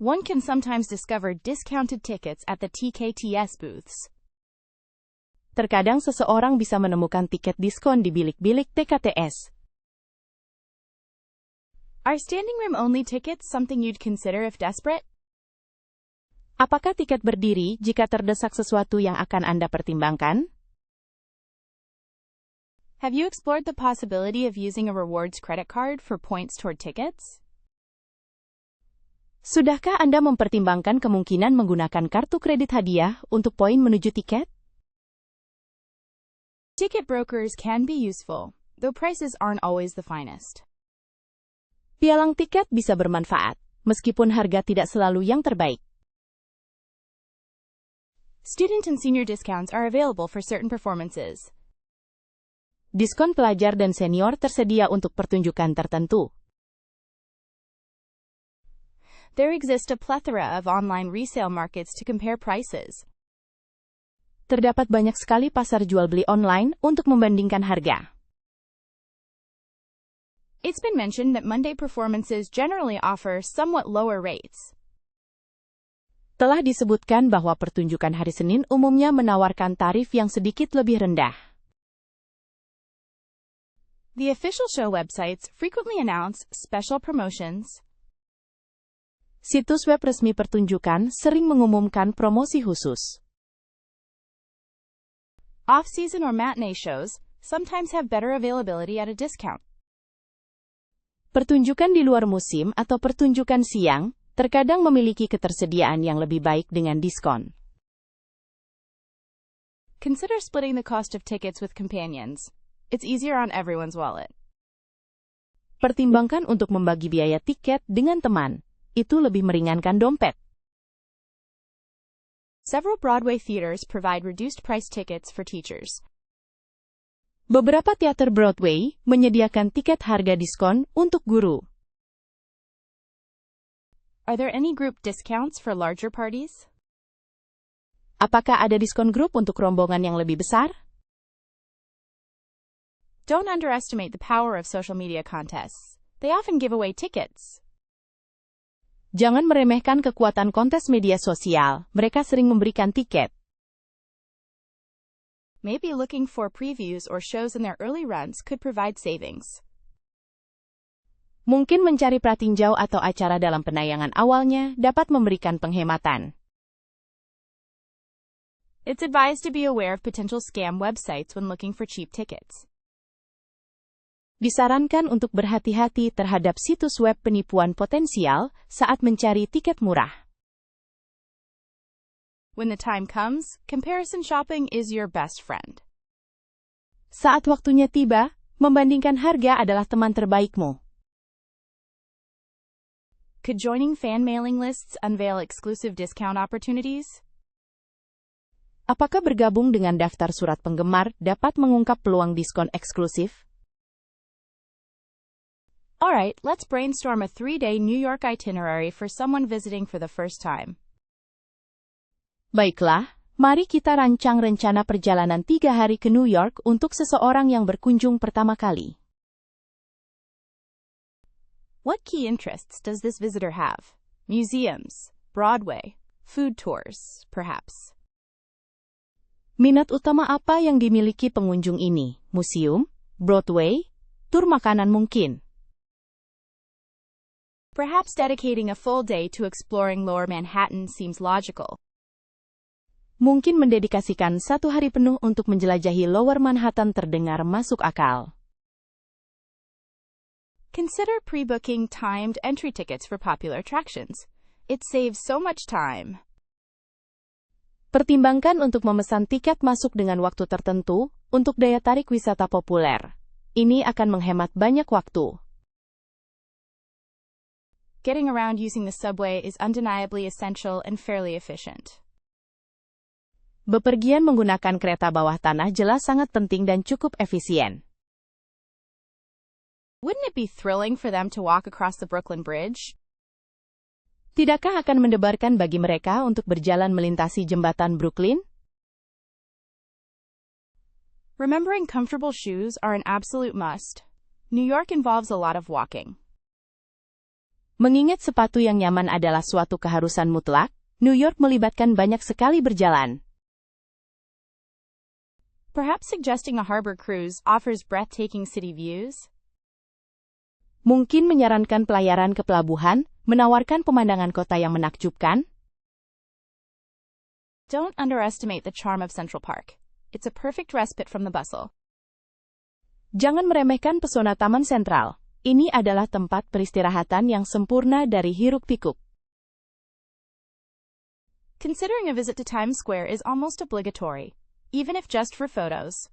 One can sometimes discover discounted tickets at the TKTS booths. Terkadang seseorang bisa menemukan tiket diskon di bilik-bilik TKTS. Are standing room only tickets something you'd consider if desperate? Apakah tiket berdiri jika terdesak sesuatu yang akan Anda pertimbangkan? Have you explored the possibility of using a rewards credit card for points toward tickets? Sudahkah Anda mempertimbangkan kemungkinan menggunakan kartu kredit hadiah untuk poin menuju tiket? Ticket brokers can be useful, though prices aren't always the finest. Pialang tiket bisa bermanfaat, meskipun harga tidak selalu yang terbaik. Student and senior discounts are available for certain performances. Diskon pelajar dan senior tersedia untuk pertunjukan tertentu. There exist a plethora of online resale markets to compare prices. terdapat banyak sekali pasar jual beli online untuk membandingkan harga. It's been mentioned that Monday performances generally offer somewhat lower rates. Telah disebutkan bahwa pertunjukan hari Senin umumnya menawarkan tarif yang sedikit lebih rendah. The official show websites frequently announce special promotions. Situs web resmi pertunjukan sering mengumumkan promosi khusus. Off-season or matinee shows sometimes have better availability at a discount. Pertunjukan di luar musim atau pertunjukan siang terkadang memiliki ketersediaan yang lebih baik dengan diskon. Consider splitting the cost of tickets with companions. It's easier on everyone's wallet. Pertimbangkan untuk membagi biaya tiket dengan teman. Itu lebih meringankan dompet. Several Broadway theaters provide reduced price tickets for teachers. Beberapa teater Broadway menyediakan tiket harga diskon untuk guru. Are there any group discounts for larger parties? Apakah ada diskon grup untuk rombongan yang lebih besar? Don't underestimate the power of social media contests. They often give away tickets. Jangan meremehkan kekuatan kontes media sosial. Mereka sering memberikan tiket. Maybe looking for previews or shows in their early runs could provide savings. Mungkin mencari pratinjau atau acara dalam penayangan awalnya dapat memberikan penghematan. It's advised to be aware of potential scam websites when looking for cheap tickets. Disarankan untuk berhati-hati terhadap situs web penipuan potensial saat mencari tiket murah. When the time comes, comparison shopping is your best friend. Saat waktunya tiba, membandingkan harga adalah teman terbaikmu. Could joining fan mailing lists unveil exclusive discount opportunities? Apakah bergabung dengan daftar surat penggemar dapat mengungkap peluang diskon eksklusif? Alright, let's brainstorm a 3-day New York itinerary for someone visiting for the first time. Baiklah, mari kita rancang rencana perjalanan 3 hari ke New York untuk seseorang yang berkunjung pertama kali. What key interests does this visitor have? Museums, Broadway, food tours, perhaps. Minat utama apa yang dimiliki pengunjung ini? Museum, Broadway, tur makanan mungkin. Perhaps dedicating a full day to exploring Lower Manhattan seems logical. Mungkin mendedikasikan 1 hari penuh untuk menjelajahi Lower Manhattan terdengar masuk akal. Consider pre-booking timed entry tickets for popular attractions. It saves so much time. Pertimbangkan untuk memesan tiket masuk dengan waktu tertentu untuk daya tarik wisata populer. Ini akan menghemat banyak waktu. Getting around using the subway is undeniably essential and fairly efficient. Bepergian menggunakan kereta bawah tanah jelas sangat penting dan cukup efisien. Wouldn't it be thrilling for them to walk across the Brooklyn Bridge? Tidakkah akan mendebarkan bagi mereka untuk berjalan melintasi jembatan Brooklyn? Remembering comfortable shoes are an absolute must. New York involves a lot of walking. Mengingat sepatu yang nyaman adalah suatu keharusan mutlak, New York melibatkan banyak sekali berjalan. Perhaps suggesting a harbor cruise offers breathtaking city views? Mungkin menyarankan pelayaran ke pelabuhan, menawarkan pemandangan kota yang menakjubkan? Don't underestimate the charm of Central Park. It's a perfect respite from the bustle. Jangan meremehkan pesona Taman Sentral. Ini adalah tempat peristirahatan yang sempurna dari hiruk-pikuk. Considering a visit to Times Square is almost obligatory, even if just for photos.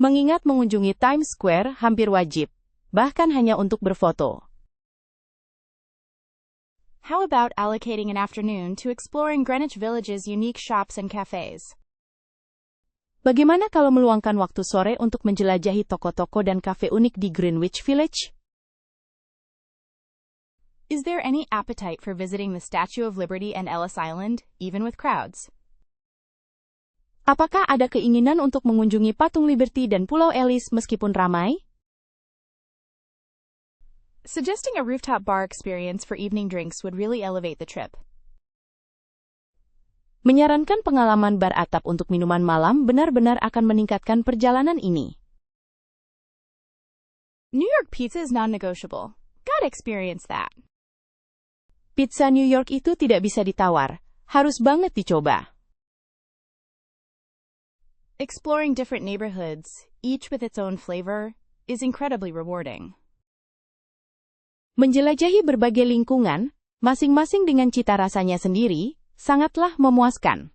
Mengingat mengunjungi Times Square hampir wajib, bahkan hanya untuk berfoto. How about allocating an afternoon to exploring Greenwich Village's unique shops and cafes? Bagaimana kalau meluangkan waktu sore untuk menjelajahi toko-toko dan kafe unik di Greenwich Village? Is there any appetite for visiting the Statue of Liberty and Ellis Island, even with crowds? Apakah ada keinginan untuk mengunjungi Patung Liberty dan Pulau Ellis meskipun ramai? Suggesting a rooftop bar experience for evening drinks would really elevate the trip. Menyarankan pengalaman bar atap untuk minuman malam benar-benar akan meningkatkan perjalanan ini. New York pizza is non-negotiable. Gotta experience that. Pizza New York itu tidak bisa ditawar, harus banget dicoba. Exploring different neighborhoods, each with its own flavor, is incredibly rewarding. Menjelajahi berbagai lingkungan, masing-masing dengan cita rasanya sendiri, sangatlah memuaskan.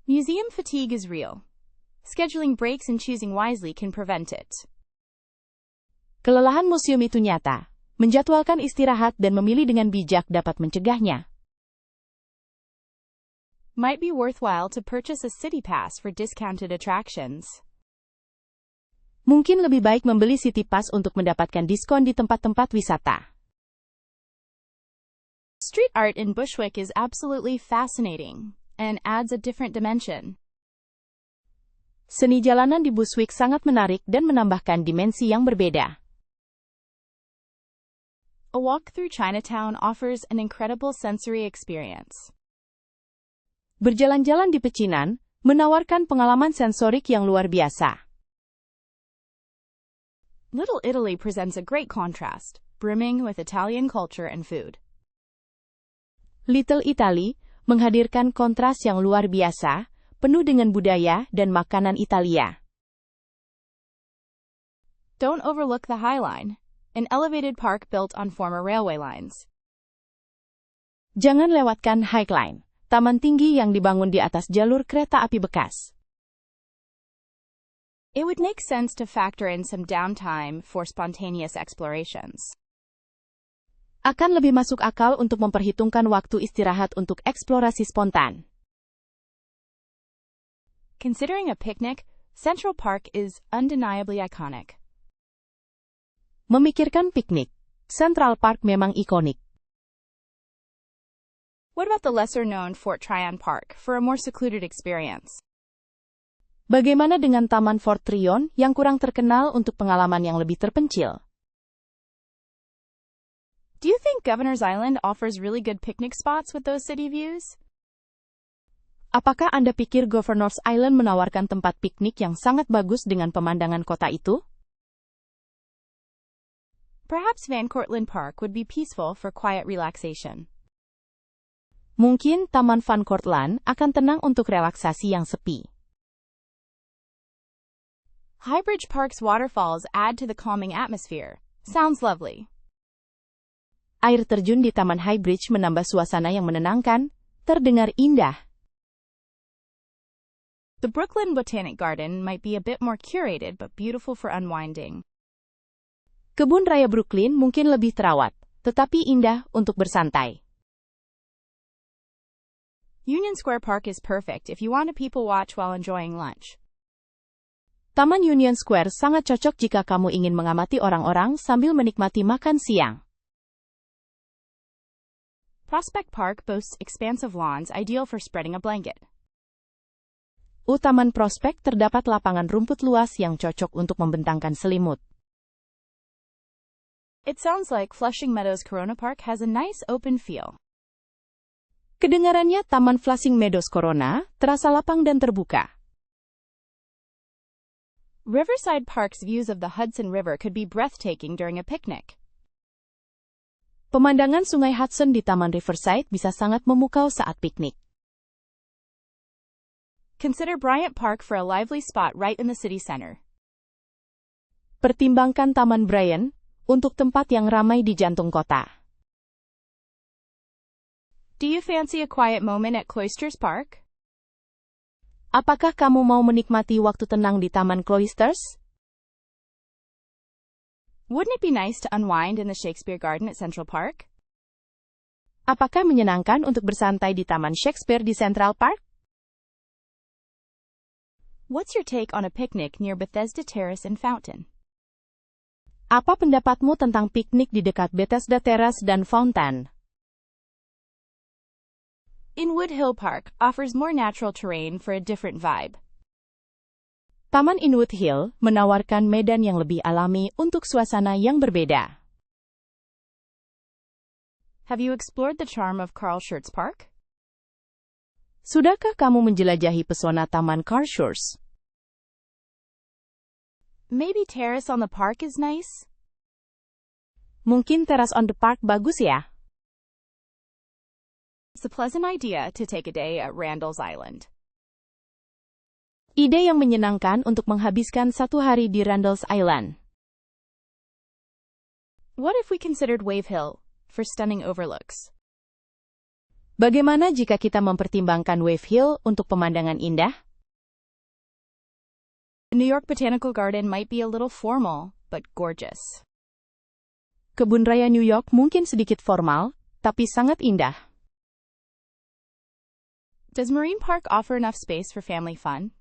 Museum fatigue is real. Scheduling breaks and choosing wisely can prevent it. Kelelahan museum itu nyata. Menjadwalkan istirahat dan memilih dengan bijak dapat mencegahnya. Might be worthwhile to purchase a city pass for discounted attractions. Mungkin lebih baik membeli city pass untuk mendapatkan diskon di tempat-tempat wisata. Street art in Bushwick is absolutely fascinating and adds a different dimension. Seni jalanan di Bushwick sangat menarik dan menambahkan dimensi yang berbeda. A walk through Chinatown offers an incredible sensory experience. Berjalan-jalan di pecinan menawarkan pengalaman sensorik yang luar biasa. Little Italy presents a great contrast, brimming with Italian culture and food. Little Italy menghadirkan kontras yang luar biasa, penuh dengan budaya dan makanan Italia. Don't overlook the High Line, an elevated park built on former railway lines. Jangan lewatkan High Line, taman tinggi yang dibangun di atas jalur kereta api bekas. It would make sense to factor in some downtime for spontaneous explorations. Akan lebih masuk akal untuk memperhitungkan waktu istirahat untuk eksplorasi spontan. Considering a picnic, Central Park is undeniably iconic. Memikirkan piknik, Central Park memang ikonik. What about the lesser-known Fort Tryon Park for a more secluded experience? Bagaimana dengan Taman Fort Tryon yang kurang terkenal untuk pengalaman yang lebih terpencil? Do you think Governor's Island offers really good picnic spots with those city views? Apakah Anda pikir Governor's Island menawarkan tempat piknik yang sangat bagus dengan pemandangan kota itu? Perhaps Van Cortlandt Park would be peaceful for quiet relaxation. Mungkin Taman Van Cortlandt akan tenang untuk relaksasi yang sepi. Highbridge Park's waterfalls add to the calming atmosphere. Sounds lovely. Air terjun di Taman Highbridge menambah suasana yang menenangkan, terdengar indah. The Brooklyn Botanic Garden might be a bit more curated but beautiful for unwinding. Kebun Raya Brooklyn mungkin lebih terawat, tetapi indah untuk bersantai. Union Square Park is perfect if you want to people watch while enjoying lunch. Taman Union Square sangat cocok jika kamu ingin mengamati orang-orang sambil menikmati makan siang. Prospect Park boasts expansive lawns ideal for spreading a blanket. Taman Prospect terdapat lapangan rumput luas yang cocok untuk membentangkan selimut. It sounds like Flushing Meadows Corona Park has a nice open feel. Kedengarannya Taman Flushing Meadows Corona terasa lapang dan terbuka. Riverside Park's views of the Hudson River could be breathtaking during a picnic. Pemandangan Sungai Hudson di Taman Riverside bisa sangat memukau saat piknik. Consider Bryant Park for a lively spot right in the city center. Pertimbangkan Taman Bryant untuk tempat yang ramai di jantung kota. Do you fancy a quiet moment at Cloisters Park? Apakah kamu mau menikmati waktu tenang di Taman Cloisters? Wouldn't it be nice to unwind in the Shakespeare Garden at Central Park? Apakah menyenangkan untuk bersantai di Taman Shakespeare di Central Park? What's your take on a picnic near Bethesda Terrace and Fountain? Apa pendapatmu tentang piknik di dekat Bethesda Terrace dan Fountain? Inwood Hill Park offers more natural terrain for a different vibe. Taman Inwood Hill menawarkan medan yang lebih alami untuk suasana yang berbeda. Have you explored the charm of Carl Schurz Park? Sudahkah kamu menjelajahi pesona Taman Carl Schurz? Maybe terrace on the park is nice? Mungkin teras on the park bagus ya? It's a pleasant idea to take a day at Randall's Island. Ide yang menyenangkan untuk menghabiskan satu hari di Randall's Island. What if we considered Wave Hill for stunning overlooks? Bagaimana jika kita mempertimbangkan Wave Hill untuk pemandangan indah? The New York Botanical Garden might be a little formal, but gorgeous. Kebun Raya New York mungkin sedikit formal, tapi sangat indah. Does Marine Park offer enough space for family fun?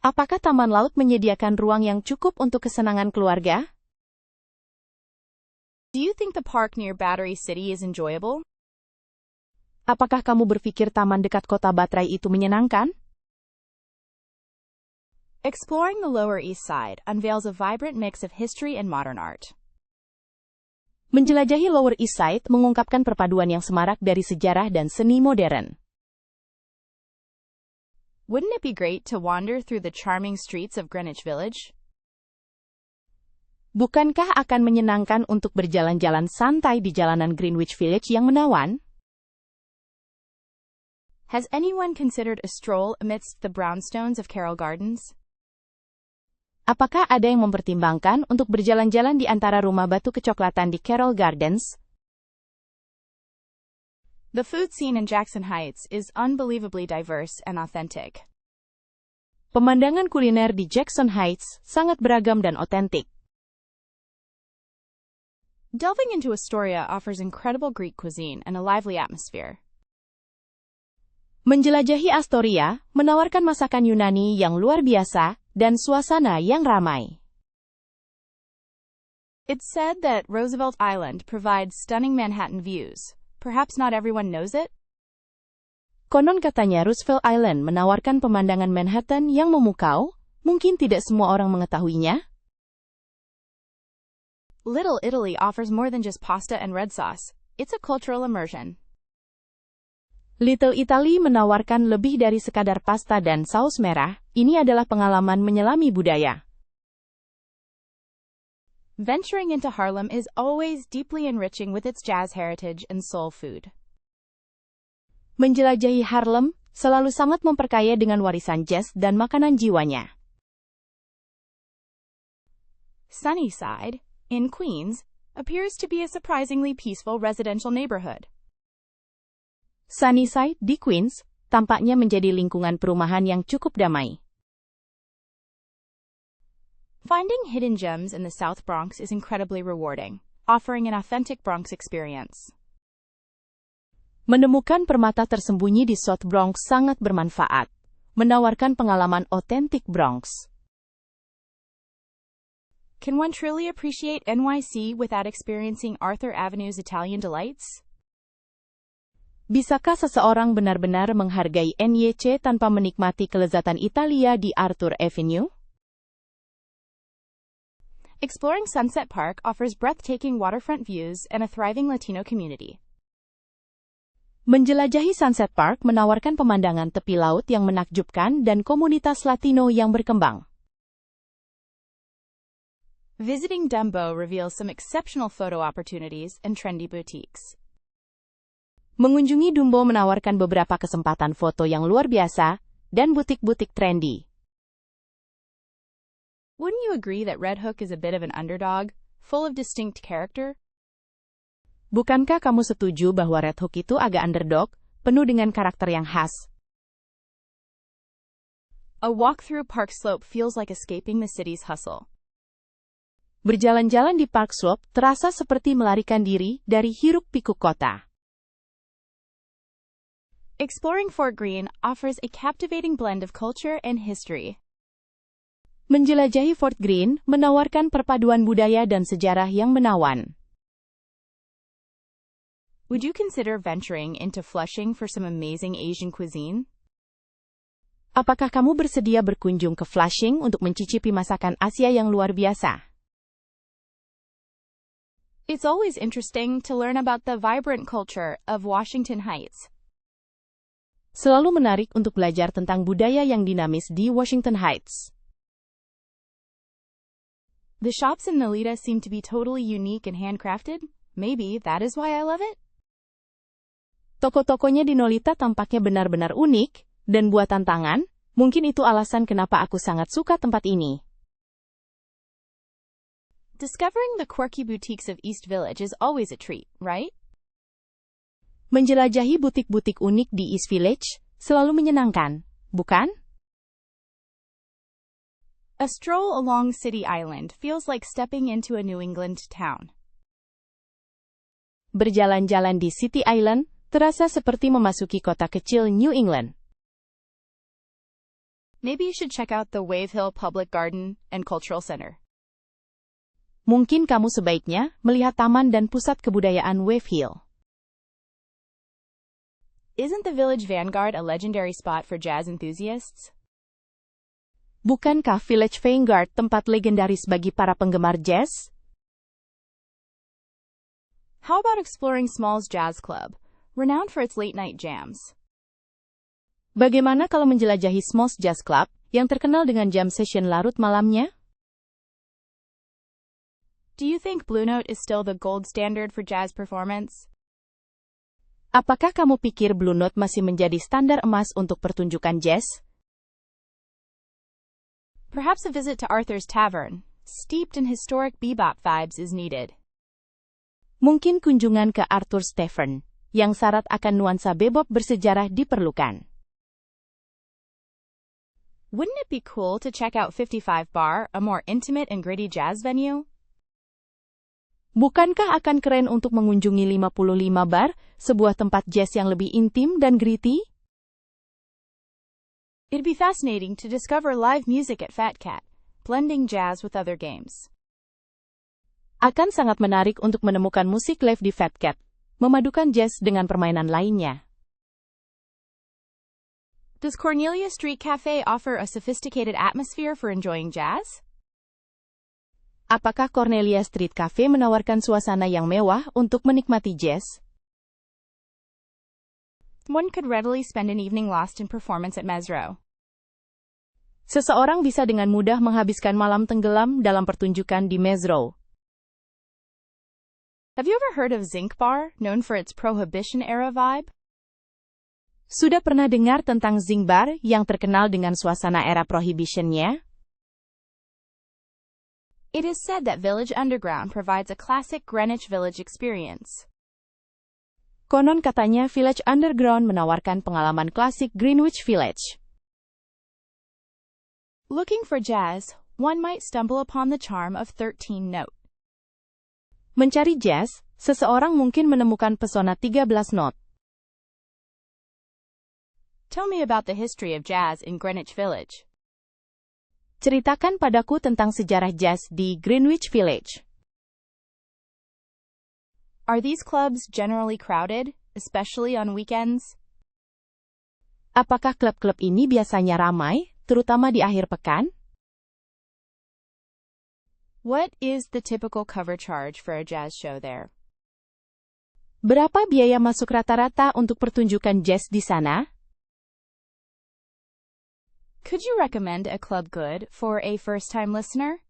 Apakah Taman Laut menyediakan ruang yang cukup untuk kesenangan keluarga? Do you think the park near Battery City is enjoyable? Apakah kamu berpikir taman dekat kota baterai itu menyenangkan? Exploring the Lower East Side unveils a vibrant mix of history and modern art. Menjelajahi Lower East Side mengungkapkan perpaduan yang semarak dari sejarah dan seni modern. Wouldn't it be great to wander through the charming streets of Greenwich Village? Bukankah akan menyenangkan untuk berjalan-jalan santai di jalanan Greenwich Village yang menawan? Has anyone considered a stroll amidst the brownstones of Carroll Gardens? Apakah ada yang mempertimbangkan untuk berjalan-jalan di antara rumah batu kecoklatan di Carroll Gardens? The food scene in Jackson Heights is unbelievably diverse and authentic. Pemandangan kuliner di Jackson Heights sangat beragam dan otentik. Delving into Astoria offers incredible Greek cuisine and a lively atmosphere. Menjelajahi Astoria menawarkan masakan Yunani yang luar biasa dan suasana yang ramai. It's said that Roosevelt Island provides stunning Manhattan views. Perhaps not everyone knows it? Konon katanya Roosevelt Island menawarkan pemandangan Manhattan yang memukau, mungkin tidak semua orang mengetahuinya. Little Italy offers more than just pasta and red sauce. It's a cultural immersion. Little Italy menawarkan lebih dari sekadar pasta dan saus merah. Ini adalah pengalaman menyelami budaya. Venturing into Harlem is always deeply enriching with its jazz heritage and soul food. Menjelajahi Harlem selalu sangat memperkaya dengan warisan jazz dan makanan jiwanya. Sunnyside, in Queens, appears to be a surprisingly peaceful residential neighborhood. Sunnyside di Queens tampaknya menjadi lingkungan perumahan yang cukup damai. Finding hidden gems in the South Bronx is incredibly rewarding, offering an authentic Bronx experience. Menemukan permata tersembunyi di South Bronx sangat bermanfaat, menawarkan pengalaman otentik Bronx. Can one truly appreciate NYC without experiencing Arthur Avenue's Italian delights? Bisakah seseorang benar-benar menghargai NYC tanpa menikmati kelezatan Italia di Arthur Avenue? Exploring Sunset Park offers breathtaking waterfront views and a thriving Latino community. Menjelajahi Sunset Park menawarkan pemandangan tepi laut yang menakjubkan dan komunitas Latino yang berkembang. Visiting Dumbo reveals some exceptional photo opportunities and trendy boutiques. Mengunjungi Dumbo menawarkan beberapa kesempatan foto yang luar biasa dan butik-butik trendy. Wouldn't you agree that Red Hook is a bit of an underdog, full of distinct character? Bukankah kamu setuju bahwa Red Hook itu agak underdog, penuh dengan karakter yang khas? A walk through Park Slope feels like escaping the city's hustle. Berjalan-jalan di Park Slope terasa seperti melarikan diri dari hiruk-pikuk kota. Exploring Fort Greene offers a captivating blend of culture and history. Menjelajahi Fort Greene menawarkan perpaduan budaya dan sejarah yang menawan. Would you consider venturing into Flushing for some amazing Asian cuisine? Apakah kamu bersedia berkunjung ke Flushing untuk mencicipi masakan Asia yang luar biasa? It's always interesting to learn about the vibrant culture of Washington Heights. Selalu menarik untuk belajar tentang budaya yang dinamis di Washington Heights. The shops in Nolita seem to be totally unique and handcrafted. Maybe that is why I love it. Toko-tokonya di Nolita tampaknya benar-benar unik dan buatan tangan. Mungkin itu alasan kenapa aku sangat suka tempat ini. Discovering the quirky boutiques of East Village is always a treat, right? Menjelajahi butik-butik unik di East Village selalu menyenangkan, bukan? A stroll along City Island feels like stepping into a New England town. Berjalan-jalan di City Island terasa seperti memasuki kota kecil New England. Maybe you should check out the Wave Hill Public Garden and Cultural Center. Mungkin kamu sebaiknya melihat taman dan pusat kebudayaan Wave Hill. Isn't the Village Vanguard a legendary spot for jazz enthusiasts? Bukankah Village Vanguard tempat legendaris bagi para penggemar jazz? How about exploring Smalls Jazz Club, renowned for its late-night jams? Bagaimana kalau menjelajahi Smalls Jazz Club, yang terkenal dengan jam session larut malamnya? Do you think Blue Note is still the gold standard for jazz performance? Apakah kamu pikir Blue Note masih menjadi standar emas untuk pertunjukan jazz? Perhaps a visit to Arthur's Tavern, steeped in historic bebop vibes, is needed. Mungkin kunjungan ke Arthur's Tavern, yang syarat akan nuansa bebop bersejarah diperlukan. Wouldn't it be cool to check out 55 Bar, a more intimate and gritty jazz venue? Bukankah akan keren untuk mengunjungi 55 Bar, sebuah tempat jazz yang lebih intim dan gritty? It'd be fascinating to discover live music at Fat Cat, blending jazz with other games. Akan sangat menarik untuk menemukan musik live di Fat Cat, memadukan jazz dengan permainan lainnya. Does Cornelia Street Cafe offer a sophisticated atmosphere for enjoying jazz? Apakah Cornelia Street Cafe menawarkan suasana yang mewah untuk menikmati jazz? One could readily spend an evening lost in performance at Mesro. Seseorang bisa dengan mudah menghabiskan malam tenggelam dalam pertunjukan di Mesro. Have you ever heard of Zinc Bar, known for its Prohibition-era vibe? Sudah pernah dengar tentang Zinc Bar yang terkenal dengan suasana era Prohibition-nya? It is said that Village Underground provides a classic Greenwich Village experience. Konon katanya Village Underground menawarkan pengalaman klasik Greenwich Village. Looking for jazz, one might stumble upon the charm of 13 Note. Mencari jazz, seseorang mungkin menemukan pesona 13 not. Tell me about the history of jazz in Greenwich Village. Ceritakan padaku tentang sejarah jazz di Greenwich Village. Are these clubs generally crowded, especially on weekends? Apakah klub-klub ini biasanya ramai, terutama di akhir pekan? What is the typical cover charge for a jazz show there? Berapa biaya masuk rata-rata untuk pertunjukan jazz di sana? Could you recommend a club good for a first-time listener?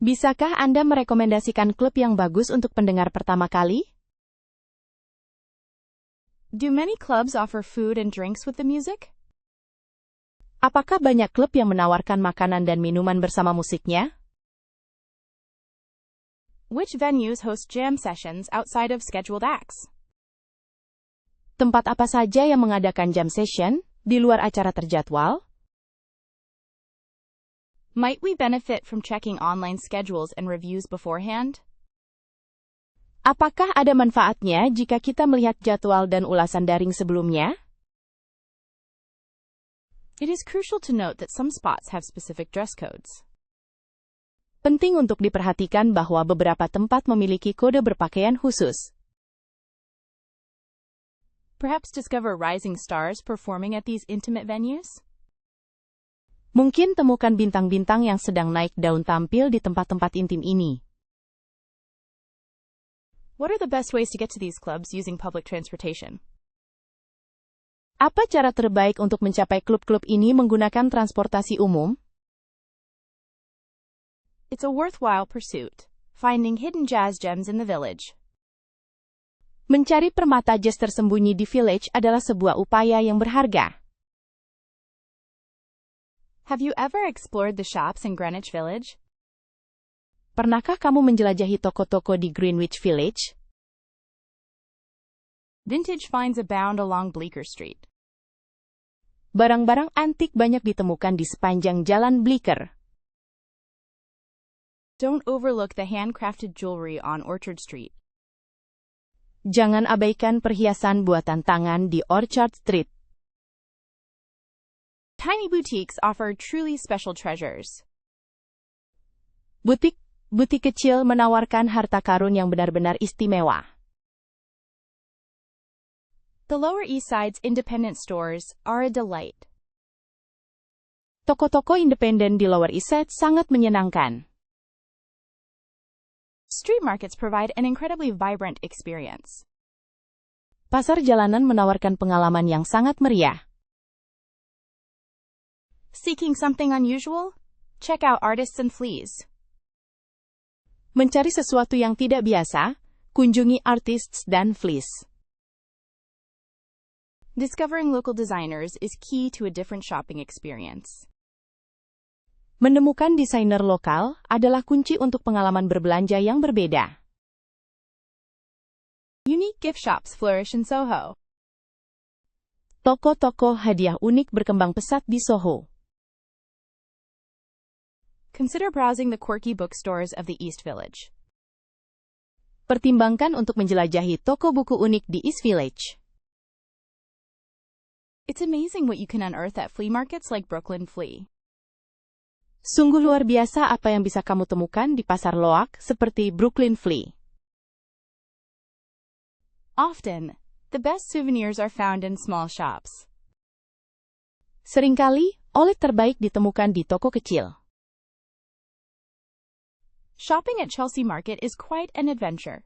Bisakah Anda merekomendasikan klub yang bagus untuk pendengar pertama kali? Do many clubs offer food and drinks with the music? Apakah banyak klub yang menawarkan makanan dan minuman bersama musiknya? Which venues host jam sessions outside of scheduled acts? Tempat apa saja yang mengadakan jam session di luar acara terjadwal? Might we benefit from checking online schedules and reviews beforehand? Apakah ada manfaatnya jika kita melihat jadwal dan ulasan daring sebelumnya? It is crucial to note that some spots have specific dress codes. Penting untuk diperhatikan bahwa beberapa tempat memiliki kode berpakaian khusus. Perhaps discover rising stars performing at these intimate venues? Mungkin temukan bintang-bintang yang sedang naik daun tampil di tempat-tempat intim ini. What are the best ways to get to these clubs using public transportation? Apa cara terbaik untuk mencapai klub-klub ini menggunakan transportasi umum? It's a worthwhile pursuit, finding hidden jazz gems in the village. Mencari permata jazz tersembunyi di village adalah sebuah upaya yang berharga. Have you ever explored the shops in Greenwich Village? Pernahkah kamu menjelajahi toko-toko di Greenwich Village? Vintage finds abound along Bleecker Street. Barang-barang antik banyak ditemukan di sepanjang jalan Bleecker. Don't overlook the handcrafted jewelry on Orchard Street. Jangan abaikan perhiasan buatan tangan di Orchard Street. Tiny boutiques offer truly special treasures. Butik kecil menawarkan harta karun yang benar-benar istimewa. The Lower East Side's independent stores are a delight. Toko-toko independen di Lower East Side sangat menyenangkan. Street markets provide an incredibly vibrant experience. Pasar jalanan menawarkan pengalaman yang sangat meriah. Seeking something unusual? Check out Artists and Fleas. Mencari sesuatu yang tidak biasa? Kunjungi Artists dan Fleas. Discovering local designers is key to a different shopping experience. Menemukan desainer lokal adalah kunci untuk pengalaman berbelanja yang berbeda. Unique gift shops flourish in Soho. Toko-toko hadiah unik berkembang pesat di Soho. Consider browsing the quirky bookstores of the East Village. Pertimbangkan untuk menjelajahi toko buku unik di East Village. It's amazing what you can unearth at flea markets like Brooklyn Flea. Sungguh luar biasa apa yang bisa kamu temukan di pasar loak seperti Brooklyn Flea. Often, the best souvenirs are found in small shops. Seringkali, oleh terbaik ditemukan di toko kecil. Shopping at Chelsea Market is quite an adventure.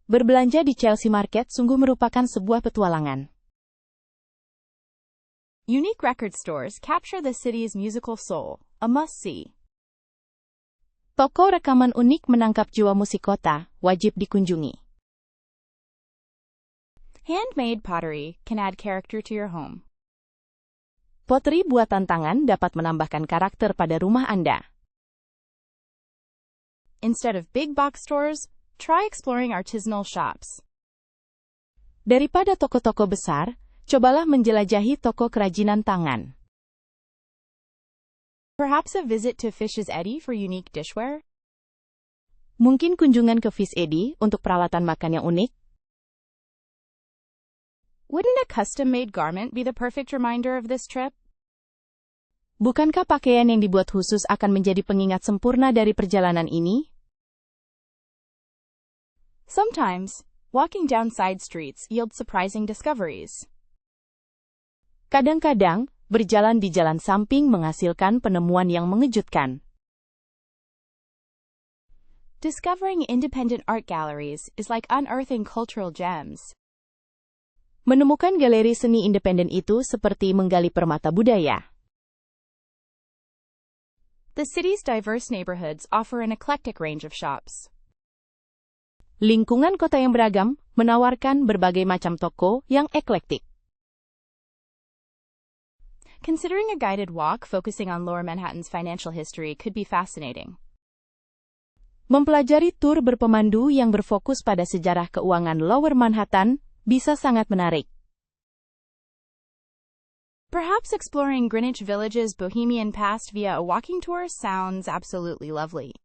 Berbelanja di Chelsea Market sungguh merupakan sebuah petualangan. Unique record stores capture the city's musical soul, a must-see. Toko rekaman unik menangkap jiwa musik kota, wajib dikunjungi. Handmade pottery can add character to your home. Pottery buatan tangan dapat menambahkan karakter pada rumah Anda. Instead of big box stores, try exploring artisanal shops. Daripada toko-toko besar, cobalah menjelajahi toko kerajinan tangan. Perhaps a visit to Fish's Eddy for unique dishware? Mungkin kunjungan ke Fish Eddy untuk peralatan makan yang unik? Wouldn't a custom-made garment be the perfect reminder of this trip? Bukankah pakaian yang dibuat khusus akan menjadi pengingat sempurna dari perjalanan ini? Sometimes, walking down side streets yields surprising discoveries. Kadang-kadang, berjalan di jalan samping menghasilkan penemuan yang mengejutkan. Discovering independent art galleries is like unearthing cultural gems. Menemukan galeri seni independen itu seperti menggali permata budaya. The city's diverse neighborhoods offer an eclectic range of shops. Lingkungan kota yang beragam menawarkan berbagai macam toko yang eklektik. Considering a guided walk focusing on Lower Manhattan's financial history could be fascinating. Mempelajari tur berpemandu yang berfokus pada sejarah keuangan Lower Manhattan bisa sangat menarik. Perhaps exploring Greenwich Village's bohemian past via a walking tour sounds absolutely lovely.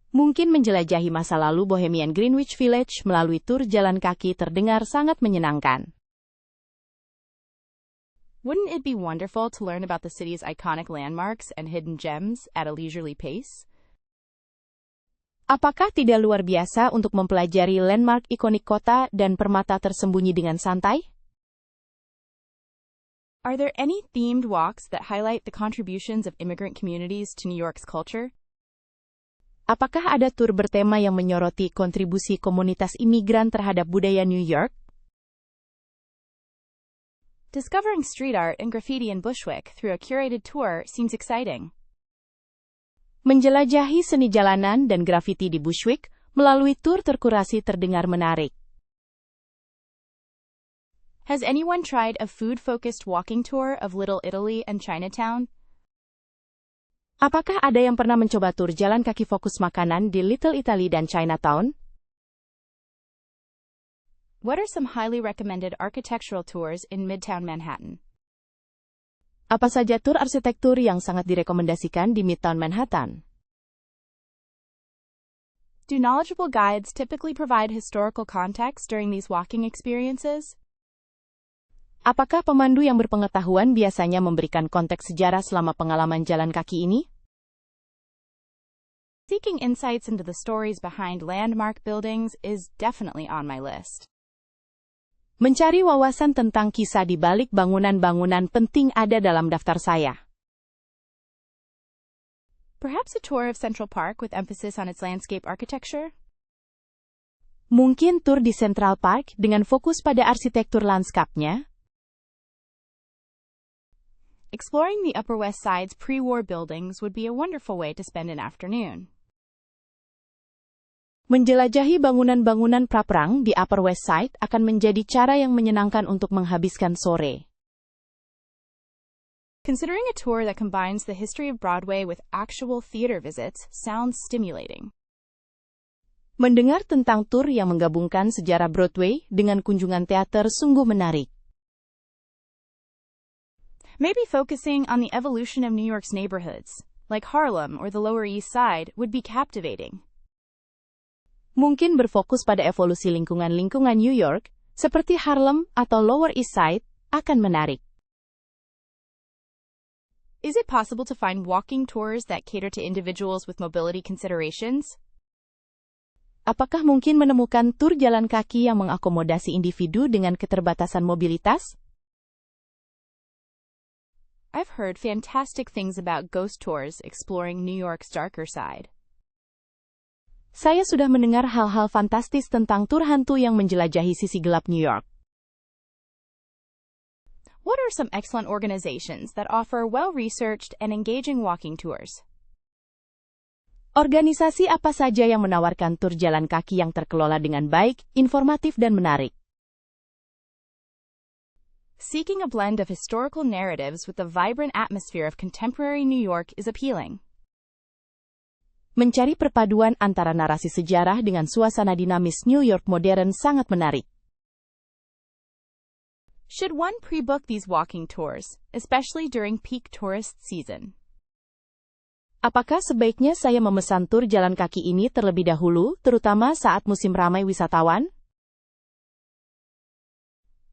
Mungkin menjelajahi masa lalu Bohemian Greenwich Village melalui tur jalan kaki terdengar sangat menyenangkan. Wouldn't it be wonderful to learn about the city's iconic landmarks and hidden gems at a leisurely pace? Apakah tidak luar biasa untuk mempelajari landmark ikonik kota dan permata tersembunyi dengan santai? Are there any themed walks that highlight the contributions of immigrant communities to New York's culture? Apakah ada tur bertema yang menyoroti kontribusi komunitas imigran terhadap budaya New York? Discovering street art and graffiti in Bushwick through a curated tour seems exciting. Menjelajahi seni jalanan dan grafiti di Bushwick melalui tur terkurasi terdengar menarik. Has anyone tried a food-focused walking tour of Little Italy and Chinatown? Apakah ada yang pernah mencoba tur jalan kaki fokus makanan di Little Italy dan Chinatown? What are some highly recommended architectural tours in Midtown Manhattan? Apa saja tur arsitektur yang sangat direkomendasikan di Midtown Manhattan? Do knowledgeable guides typically provide historical context during these walking experiences? Apakah pemandu yang berpengetahuan biasanya memberikan konteks sejarah selama pengalaman jalan kaki ini? Seeking insights into the stories behind landmark buildings is definitely on my list. Mencari wawasan tentang kisah di balik bangunan-bangunan penting ada dalam daftar saya. Perhaps a tour of Central Park with emphasis on its landscape architecture? Mungkin tur di Central Park dengan fokus pada arsitektur landskapnya? Exploring the Upper West Side's pre-war buildings would be a wonderful way to spend an afternoon. Menjelajahi bangunan-bangunan praperang di Upper West Side akan menjadi cara yang menyenangkan untuk menghabiskan sore. Considering a tour that combines the history of Broadway with actual theater visits sounds stimulating. Mendengar tentang tur yang menggabungkan sejarah Broadway dengan kunjungan teater sungguh menarik. Maybe focusing on the evolution of New York's neighborhoods, like Harlem or the Lower East Side, would be captivating. Mungkin berfokus pada evolusi lingkungan-lingkungan New York, seperti Harlem atau Lower East Side, akan menarik. Is it possible to find walking tours that cater to individuals with mobility considerations? Apakah mungkin menemukan tur jalan kaki yang mengakomodasi individu dengan keterbatasan mobilitas? I've heard fantastic things about ghost tours exploring New York's darker side. Saya sudah mendengar hal-hal fantastis tentang tur hantu yang menjelajahi sisi gelap New York. What are some excellent organizations that offer well-researched and engaging walking tours? Organisasi apa saja yang menawarkan tur jalan kaki yang terkelola dengan baik, informatif dan menarik? Seeking a blend of historical narratives with the vibrant atmosphere of contemporary New York is appealing. Mencari perpaduan antara narasi sejarah dengan suasana dinamis New York modern sangat menarik. Should one pre-book these walking tours, especially during peak tourist season? Apakah sebaiknya saya memesan tur jalan kaki ini terlebih dahulu, terutama saat musim ramai wisatawan?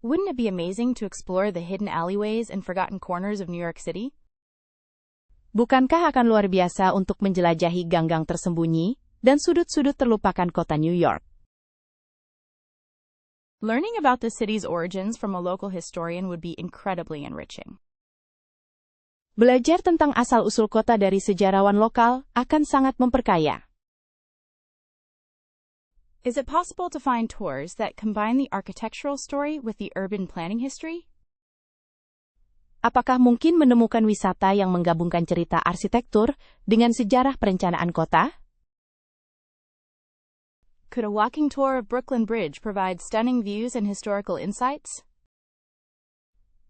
Wouldn't it be amazing to explore the hidden alleyways and forgotten corners of New York City? Bukankah akan luar biasa untuk menjelajahi gang-gang tersembunyi dan sudut-sudut terlupakan kota New York? Learning about the city's origins from a local historian would be incredibly enriching. Belajar tentang asal-usul kota dari sejarawan lokal akan sangat memperkaya. Is it possible to find tours that combine the architectural story with the urban planning history? Apakah mungkin menemukan wisata yang menggabungkan cerita arsitektur dengan sejarah perencanaan kota? Could a walking tour of Brooklyn Bridge provide stunning views and historical insights?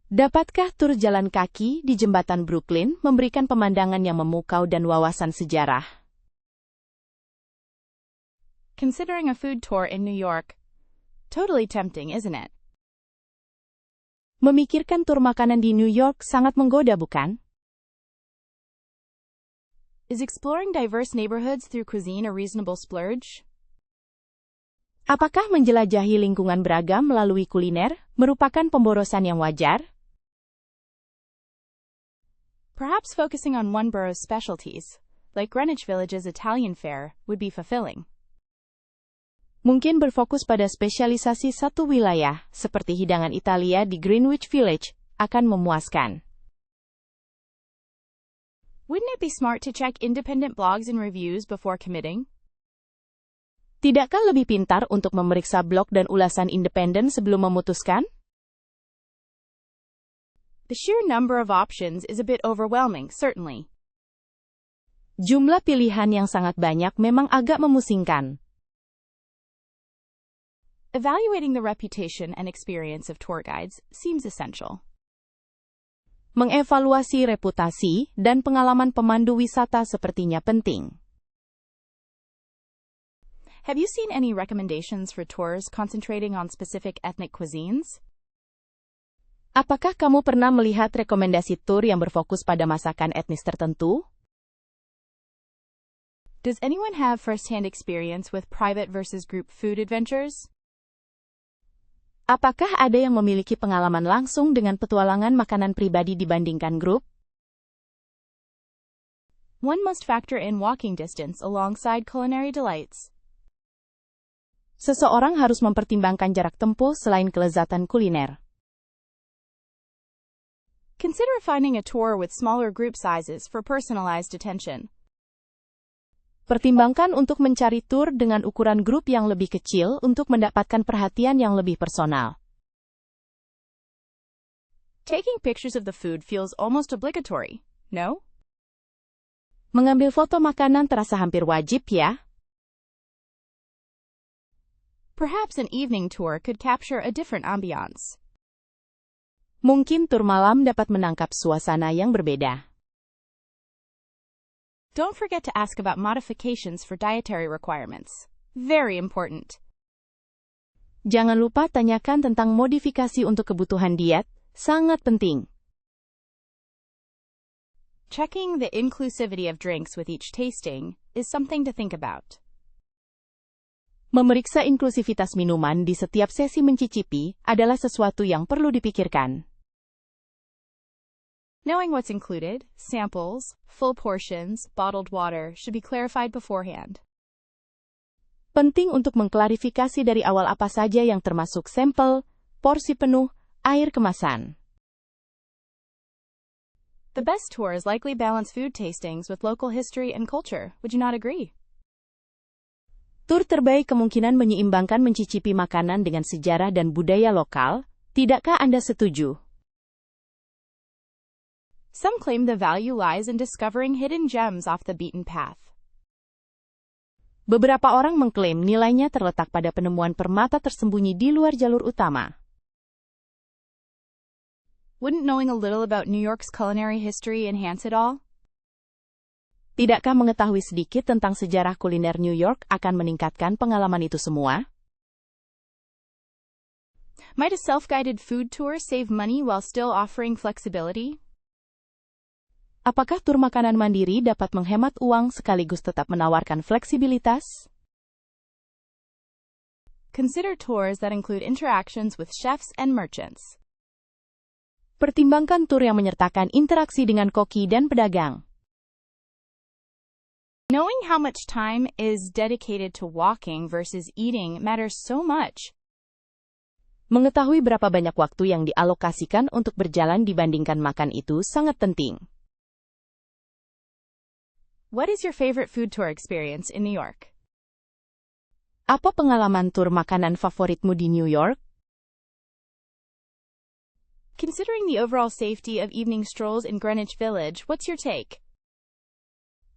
Dapatkah tur jalan kaki di jembatan Brooklyn memberikan pemandangan yang memukau dan wawasan sejarah? Considering a food tour in New York, totally tempting, isn't it? Memikirkan tur makanan di New York sangat menggoda, bukan? Is exploring diverse neighborhoods through cuisine a reasonable splurge? Apakah menjelajahi lingkungan beragam melalui kuliner merupakan pemborosan yang wajar? Perhaps focusing on one borough's specialties, like Greenwich Village's Italian fare, would be fulfilling. Mungkin berfokus pada spesialisasi satu wilayah, seperti hidangan Italia di Greenwich Village, akan memuaskan. Wouldn't it be smart to check independent blogs and reviews before committing? Tidakkah lebih pintar untuk memeriksa blog dan ulasan independen sebelum memutuskan? The sheer number of options is a bit overwhelming, certainly. Jumlah pilihan yang sangat banyak memang agak memusingkan. Evaluating the reputation and experience of tour guides seems essential. Mengevaluasi reputasi dan pengalaman pemandu wisata sepertinya penting. Have you seen any recommendations for tours concentrating on specific ethnic cuisines? Apakah kamu pernah melihat rekomendasi tur yang berfokus pada masakan etnis tertentu? Does anyone have first-hand experience with private versus group food adventures? Apakah ada yang memiliki pengalaman langsung dengan petualangan makanan pribadi dibandingkan grup? One must factor in walking distance alongside culinary delights. Seseorang harus mempertimbangkan jarak tempuh selain kelezatan kuliner. Consider finding a tour with smaller group sizes for personalized attention. Pertimbangkan untuk mencari tur dengan ukuran grup yang lebih kecil untuk mendapatkan perhatian yang lebih personal. Taking pictures of the food feels almost obligatory, no? Mengambil foto makanan terasa hampir wajib ya. Perhaps an evening tour could capture a different ambiance. Mungkin tur malam dapat menangkap suasana yang berbeda. Don't forget to ask about modifications for dietary requirements. Very important. Jangan lupa tanyakan tentang modifikasi untuk kebutuhan diet, sangat penting. Checking the inclusivity of drinks with each tasting is something to think about. Memeriksa inklusivitas minuman di setiap sesi mencicipi adalah sesuatu yang perlu dipikirkan. Knowing what's included, samples, full portions, bottled water should be clarified beforehand. Penting untuk mengklarifikasi dari awal apa saja yang termasuk sampel, porsi penuh, air kemasan. The best tours likely balance food tastings with local history and culture. Would you not agree? Tur terbaik kemungkinan menyeimbangkan mencicipi makanan dengan sejarah dan budaya lokal. Tidakkah Anda setuju? Some claim the value lies in discovering hidden gems off the beaten path. Beberapa orang mengklaim nilainya terletak pada penemuan permata tersembunyi di luar jalur utama. Wouldn't knowing a little about New York's culinary history enhance it all? Tidakkah mengetahui sedikit tentang sejarah kuliner New York akan meningkatkan pengalaman itu semua? Might a self-guided food tour save money while still offering flexibility? Apakah tur makanan mandiri dapat menghemat uang sekaligus tetap menawarkan fleksibilitas? Consider tours that include interactions with chefs and merchants. Pertimbangkan tur yang menyertakan interaksi dengan koki dan pedagang. Knowing how much time is dedicated to walking versus eating matters so much. Mengetahui berapa banyak waktu yang dialokasikan untuk berjalan dibandingkan makan itu sangat penting. What is your favorite food tour experience in New York? Apa pengalaman tur makanan favoritmu di New York? Considering the overall safety of evening strolls in Greenwich Village, what's your take?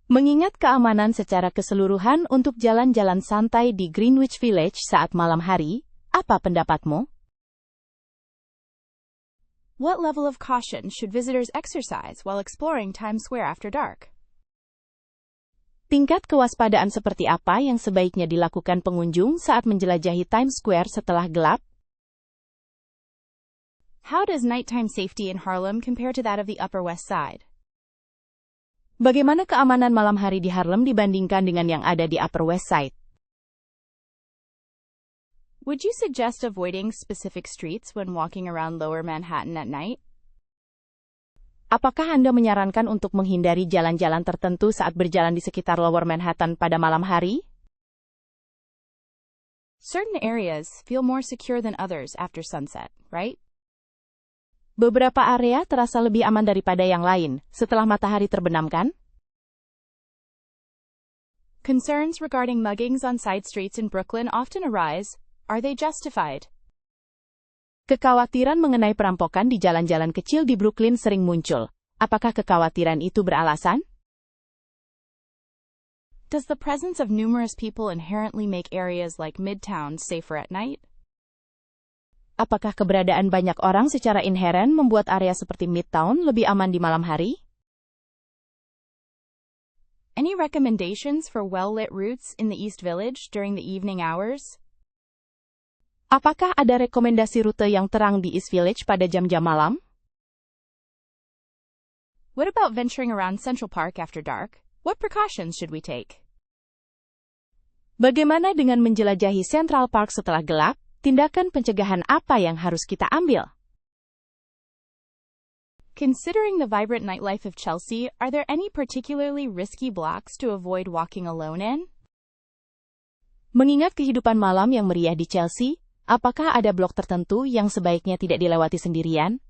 Mengingat keamanan secara keseluruhan untuk jalan-jalan santai di Greenwich Village saat malam hari, apa pendapatmu? What level of caution should visitors exercise while exploring Times Square after dark? Tingkat kewaspadaan seperti apa yang sebaiknya dilakukan pengunjung saat menjelajahi Times Square setelah gelap? How does nighttime safety in Harlem compare to that of the Upper West Side? Bagaimana keamanan malam hari di Harlem dibandingkan dengan yang ada di Upper West Side? Would you suggest avoiding specific streets when walking around Lower Manhattan at night? apakah Anda menyarankan untuk menghindari jalan-jalan tertentu saat berjalan di sekitar Lower Manhattan pada malam hari? Certain areas feel more secure than others after sunset, right? Beberapa area terasa lebih aman daripada yang lain setelah matahari terbenam, kan? Concerns regarding muggings on side streets in Brooklyn often arise. Are they justified? Kekhawatiran mengenai perampokan di jalan-jalan kecil di Brooklyn sering muncul. Apakah kekhawatiran itu beralasan? Does the presence of numerous people inherently make areas like Midtown safer at night? Apakah keberadaan banyak orang secara inheren membuat area seperti Midtown lebih aman di malam hari? Any recommendations for well-lit routes in the East Village during the evening hours? Apakah ada rekomendasi rute yang terang di East Village pada jam-jam malam? What about venturing around Central Park after dark? What precautions should we take? Bagaimana dengan menjelajahi Central Park setelah gelap? Tindakan pencegahan apa yang harus kita ambil? Considering the vibrant nightlife of Chelsea, are there any particularly risky blocks to avoid walking alone in? Mengingat kehidupan malam yang meriah di Chelsea, apakah ada blok tertentu yang sebaiknya tidak dilewati sendirian?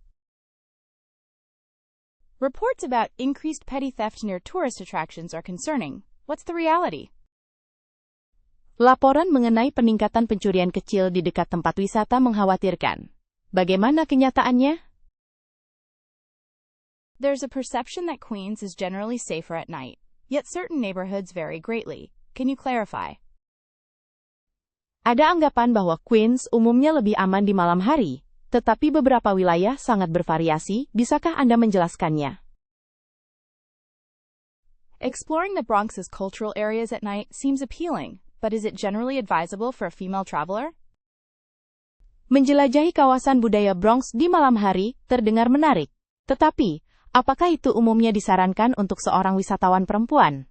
Reports about increased petty theft near tourist attractions are concerning. What's the reality? Laporan mengenai peningkatan pencurian kecil di dekat tempat wisata mengkhawatirkan. Bagaimana kenyataannya? There's a perception that Queens is generally safer at night, yet certain neighborhoods vary greatly. Can you clarify? Ada anggapan bahwa Queens umumnya lebih aman di malam hari, tetapi beberapa wilayah sangat bervariasi. Bisakah Anda menjelaskannya? Exploring the Bronx's cultural areas at night seems appealing, but is it generally advisable for a female traveler? Menjelajahi kawasan budaya Bronx di malam hari terdengar menarik, tetapi apakah itu umumnya disarankan untuk seorang wisatawan perempuan?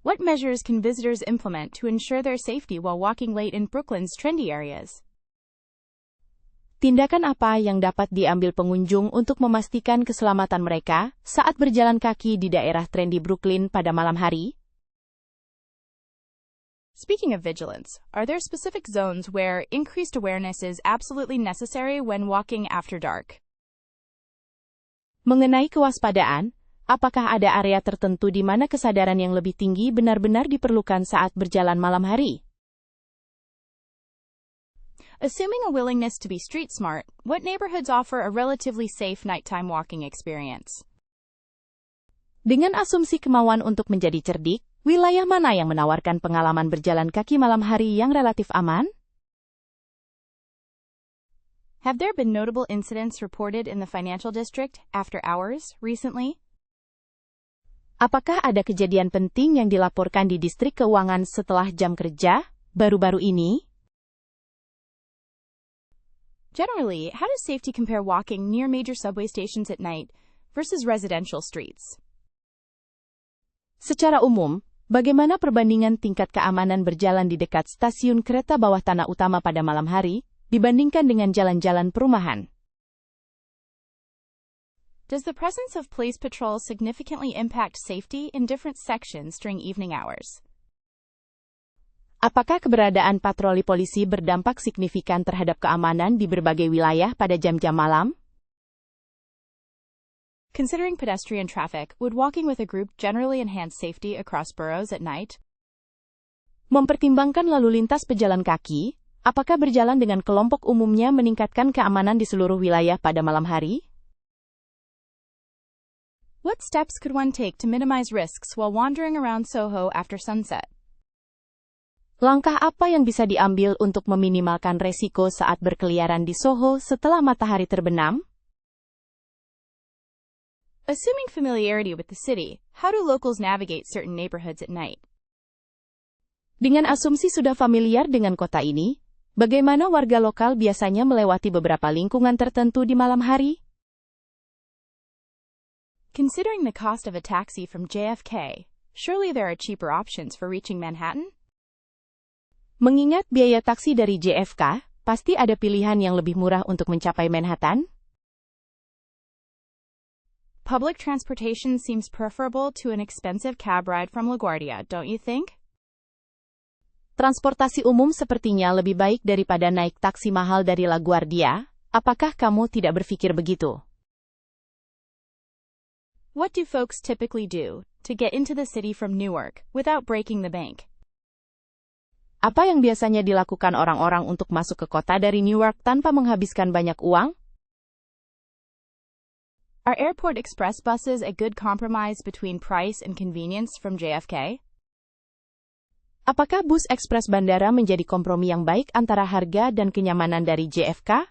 What measures can visitors implement to ensure their safety while walking late in Brooklyn's trendy areas? Tindakan apa yang dapat diambil pengunjung untuk memastikan keselamatan mereka saat berjalan kaki di daerah trendy Brooklyn pada malam hari? Speaking of vigilance, are there specific zones where increased awareness is absolutely necessary when walking after dark? Mengenai kewaspadaan, apakah ada area tertentu di mana kesadaran yang lebih tinggi benar-benar diperlukan saat berjalan malam hari? Assuming a willingness to be street smart, what neighborhoods offer a relatively safe nighttime walking experience? Dengan asumsi kemauan untuk menjadi cerdik, wilayah mana yang menawarkan pengalaman berjalan kaki malam hari yang relatif aman? Have there been notable incidents reported in the financial district after hours recently? Apakah ada kejadian penting yang dilaporkan di distrik keuangan setelah jam kerja baru-baru ini? Generally, how does safety compare walking near major subway stations at night versus residential streets? Secara umum, bagaimana perbandingan tingkat keamanan berjalan di dekat stasiun kereta bawah tanah utama pada malam hari dibandingkan dengan jalan-jalan perumahan? Does the presence of police patrols significantly impact safety in different sections during evening hours? Apakah keberadaan patroli polisi berdampak signifikan terhadap keamanan di berbagai wilayah pada jam-jam malam? Considering pedestrian traffic, would walking with a group generally enhance safety across boroughs at night? Mempertimbangkan lalu lintas pejalan kaki, apakah berjalan dengan kelompok umumnya meningkatkan keamanan di seluruh wilayah pada malam hari? What steps could one take to minimize risks while wandering around Soho after sunset? Langkah apa yang bisa diambil untuk meminimalkan resiko saat berkeliaran di Soho setelah matahari terbenam? Assuming familiarity with the city, how do locals navigate certain neighborhoods at night? Dengan asumsi sudah familiar dengan kota ini, bagaimana warga lokal biasanya melewati beberapa lingkungan tertentu di malam hari? Considering the cost of a taxi from JFK, surely there are cheaper options for reaching Manhattan? Mengingat biaya taksi dari JFK, pasti ada pilihan yang lebih murah untuk mencapai Manhattan? Public transportation seems preferable to an expensive cab ride from LaGuardia, don't you think? Transportasi umum sepertinya lebih baik daripada naik taksi mahal dari LaGuardia. Apakah kamu tidak berpikir begitu? What do folks typically do to get into the city from Newark without breaking the bank? Apa yang biasanya dilakukan orang-orang untuk masuk ke kota dari Newark tanpa menghabiskan banyak uang? Are airport express buses a good compromise between price and convenience from JFK? Apakah bus ekspres bandara menjadi kompromi yang baik antara harga dan kenyamanan dari JFK?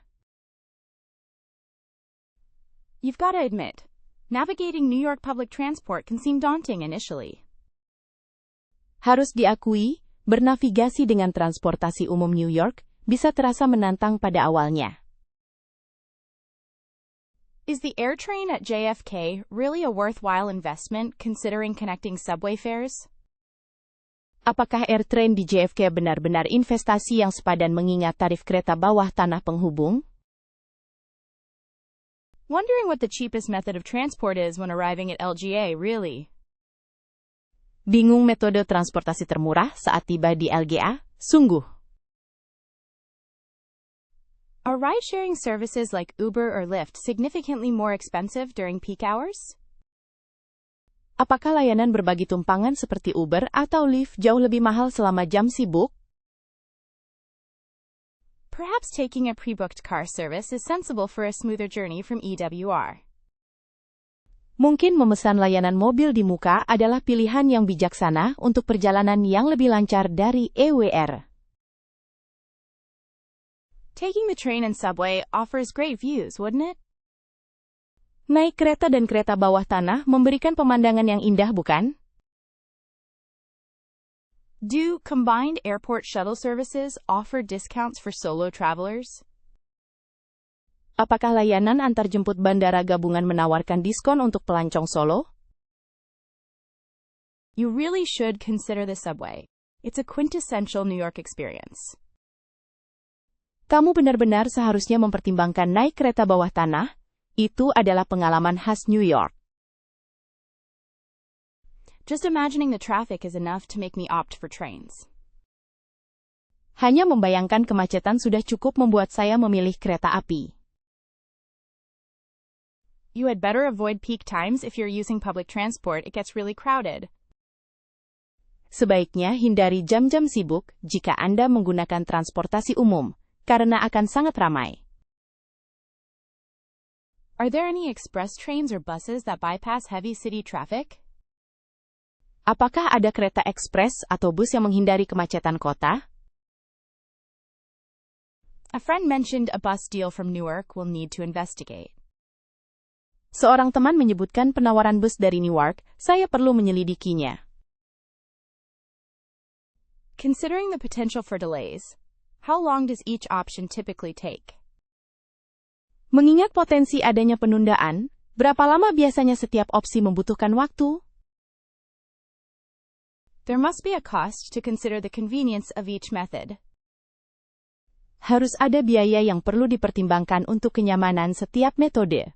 You've got to admit, navigating New York public transport can seem daunting initially. Harus diakui, bernavigasi dengan transportasi umum New York bisa terasa menantang pada awalnya. Is the AirTrain at JFK really a worthwhile investment considering connecting subway fares? Apakah AirTrain di JFK benar-benar investasi yang sepadan mengingat tarif kereta bawah tanah penghubung? Wondering what the cheapest method of transport is when arriving at LGA, really? Bingung metode transportasi termurah saat tiba di LGA? Sungguh. Are ride-sharing services like Uber or Lyft significantly more expensive during peak hours? Apakah layanan berbagi tumpangan seperti Uber atau Lyft jauh lebih mahal selama jam sibuk? Perhaps taking a pre-booked car service is sensible for a smoother journey from EWR. Mungkin memesan layanan mobil di muka adalah pilihan yang bijaksana untuk perjalanan yang lebih lancar dari EWR. Taking the train and subway offers great views, wouldn't it? Naik kereta dan kereta bawah tanah memberikan pemandangan yang indah, bukan? Do combined airport shuttle services offer discounts for solo travelers? Apakah layanan antarjemput bandara gabungan menawarkan diskon untuk pelancong solo? You really should consider the subway. It's a quintessential New York experience. Kamu benar-benar seharusnya mempertimbangkan naik kereta bawah tanah. Itu adalah pengalaman khas New York. Just imagining the traffic is enough to make me opt for trains. Hanya membayangkan kemacetan sudah cukup membuat saya memilih kereta api. You had better avoid peak times if you're using public transport. It gets really crowded. Sebaiknya hindari jam-jam sibuk jika Anda menggunakan transportasi umum, karena akan sangat ramai. Are there any express trains or buses that bypass heavy city traffic? Apakah ada kereta ekspres atau bus yang menghindari kemacetan kota? A friend mentioned a bus deal from Newark will need to investigate. Seorang teman menyebutkan penawaran bus dari Newark, saya perlu menyelidikinya. Considering the potential for delays, how long does each option typically take? Mengingat potensi adanya penundaan, berapa lama biasanya setiap opsi membutuhkan waktu? There must be a cost to consider the convenience of each method. Harus ada biaya yang perlu dipertimbangkan untuk kenyamanan setiap metode.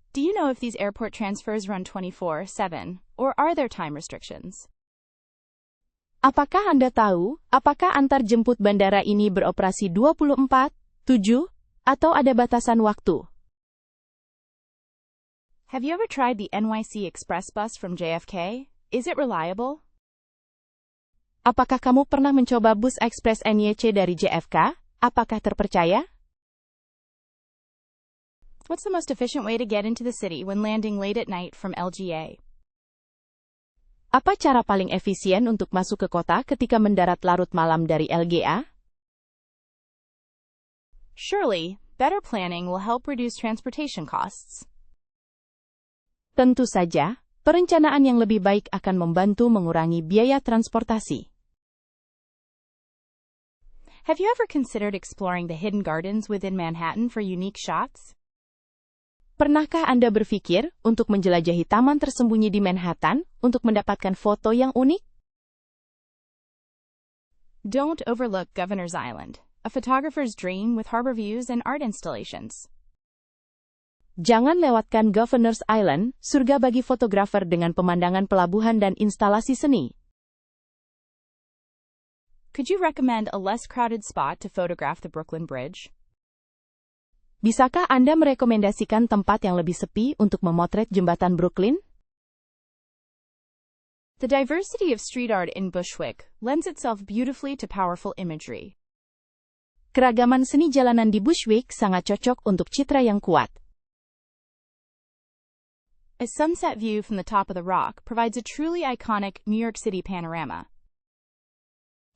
Do you know if these airport transfers run 24/7, or are there time restrictions? Apakah Anda tahu, apakah antar jemput bandara ini beroperasi 24/7, atau ada batasan waktu? Have you ever tried the NYC Express bus from JFK? Is it reliable? Apakah kamu pernah mencoba bus ekspres NYC dari JFK? Apakah terpercaya? What's the most efficient way to get into the city when landing late at night from LGA? Apa cara paling efisien untuk masuk ke kota ketika mendarat larut malam dari LGA? Surely, better planning will help reduce transportation costs. Tentu saja, perencanaan yang lebih baik akan membantu mengurangi biaya transportasi. Have you ever considered exploring the hidden gardens within Manhattan for unique shots? Pernahkah Anda berpikir untuk menjelajahi taman tersembunyi di Manhattan untuk mendapatkan foto yang unik? Don't overlook Governor's Island, a photographer's dream with harbor views and art installations. Jangan lewatkan Governor's Island, surga bagi fotografer dengan pemandangan pelabuhan dan instalasi seni. Could you recommend a less crowded spot to photograph the Brooklyn Bridge? Bisakah Anda merekomendasikan tempat yang lebih sepi untuk memotret jembatan Brooklyn? The diversity of street art in Bushwick lends itself beautifully to powerful imagery. Keragaman seni jalanan di Bushwick sangat cocok untuk citra yang kuat. A sunset view from the top of the Rock provides a truly iconic New York City panorama.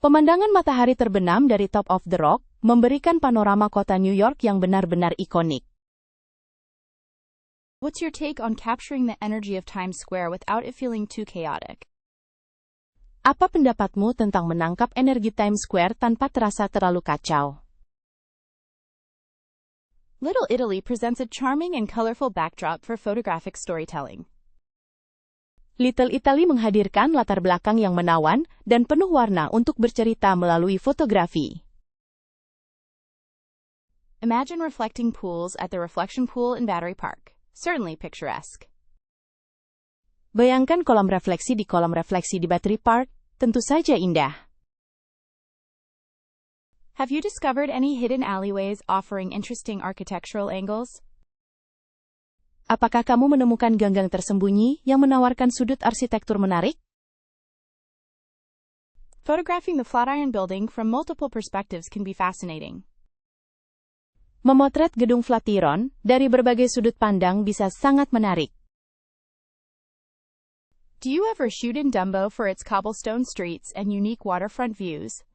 Pemandangan matahari terbenam dari Top of the Rock memberikan panorama kota New York yang benar-benar ikonik. What's your take on capturing the energy of Times Square without it feeling too chaotic? Apa pendapatmu tentang menangkap energi Times Square tanpa terasa terlalu kacau? Little Italy presents a charming and colorful backdrop for photographic storytelling. Little Italy menghadirkan latar belakang yang menawan dan penuh warna untuk bercerita melalui fotografi. Imagine reflecting pools at the Reflection Pool in Battery Park. Certainly picturesque. Bayangkan kolam refleksi di Battery Park, tentu saja indah. Have you discovered any hidden alleyways offering interesting architectural angles? Apakah kamu menemukan ganggang tersembunyi yang menawarkan sudut arsitektur menarik? Photographing the Flatiron Building from multiple perspectives can be fascinating. Memotret gedung Flatiron dari berbagai sudut pandang bisa sangat menarik. Do you ever shoot in Dumbo for its cobblestone streets and unique waterfront views?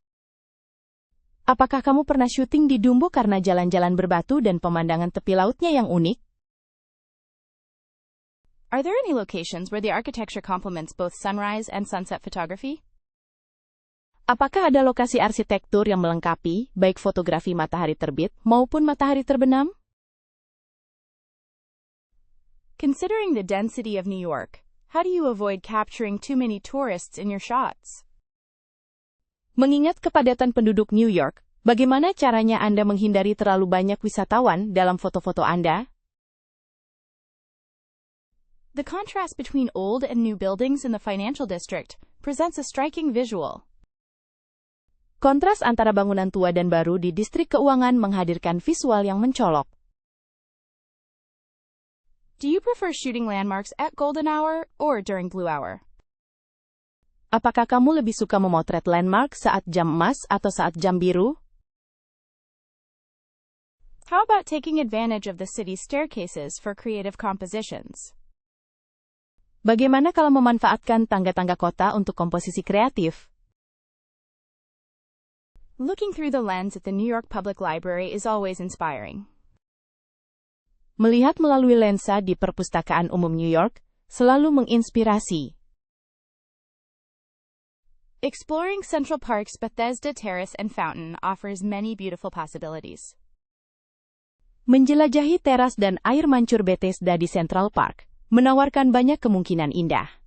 Apakah kamu pernah syuting di Dumbo karena jalan-jalan berbatu dan pemandangan tepi lautnya yang unik? Are there any locations where the architecture complements both sunrise and sunset photography? Apakah ada lokasi arsitektur yang melengkapi baik fotografi matahari terbit maupun matahari terbenam? Considering the density of New York, how do you avoid capturing too many tourists in your shots? Mengingat kepadatan penduduk New York, bagaimana caranya Anda menghindari terlalu banyak wisatawan dalam foto-foto Anda? The contrast between old and new buildings in the financial district presents a striking visual. Kontras antara bangunan tua dan baru di distrik keuangan menghadirkan visual yang mencolok. Do you prefer shooting landmarks at golden hour or during blue hour? Apakah kamu lebih suka memotret landmark saat jam emas atau saat jam biru? How about taking advantage of the city's staircases for creative compositions? Bagaimana kalau memanfaatkan tangga-tangga kota untuk komposisi kreatif? Looking through the lens at the New York Public Library is always inspiring. Melihat melalui lensa di Perpustakaan Umum New York selalu menginspirasi. Exploring Central Park's Bethesda Terrace and Fountain offers many beautiful possibilities. Menjelajahi teras dan air mancur Bethesda di Central Park menawarkan banyak kemungkinan indah.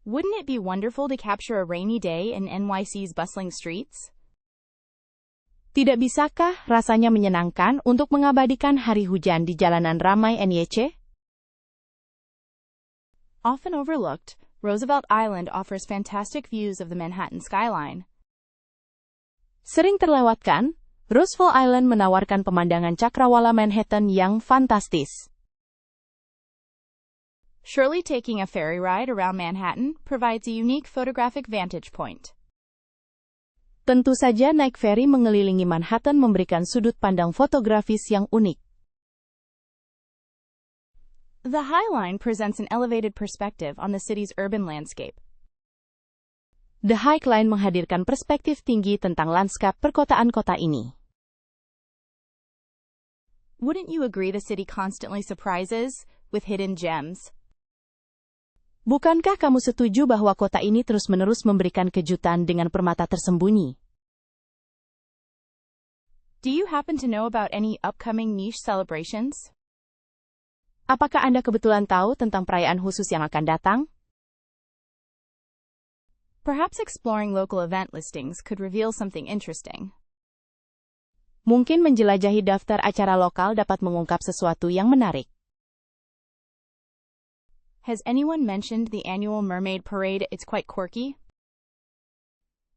Wouldn't it be wonderful to capture a rainy day in NYC's bustling streets? Tidak bisakah rasanya menyenangkan untuk mengabadikan hari hujan di jalanan ramai NYC? Often overlooked, Roosevelt Island offers fantastic views of the Manhattan skyline. Sering terlewatkan, Roosevelt Island menawarkan pemandangan cakrawala Manhattan yang fantastis. Surely taking a ferry ride around Manhattan provides a unique photographic vantage point. Tentu saja naik feri mengelilingi Manhattan memberikan sudut pandang fotografis yang unik. The High Line presents an elevated perspective on the city's urban landscape. The High Line menghadirkan perspektif tinggi tentang lanskap perkotaan kota ini. Wouldn't you agree the city constantly surprises with hidden gems? Bukankah kamu setuju bahwa kota ini terus-menerus memberikan kejutan dengan permata tersembunyi? Do you happen to know about any upcoming niche celebrations? Apakah Anda kebetulan tahu tentang perayaan khusus yang akan datang? Perhaps exploring local event listings could reveal something interesting. Mungkin menjelajahi daftar acara lokal dapat mengungkap sesuatu yang menarik. Has anyone mentioned the annual Mermaid Parade? It's quite quirky.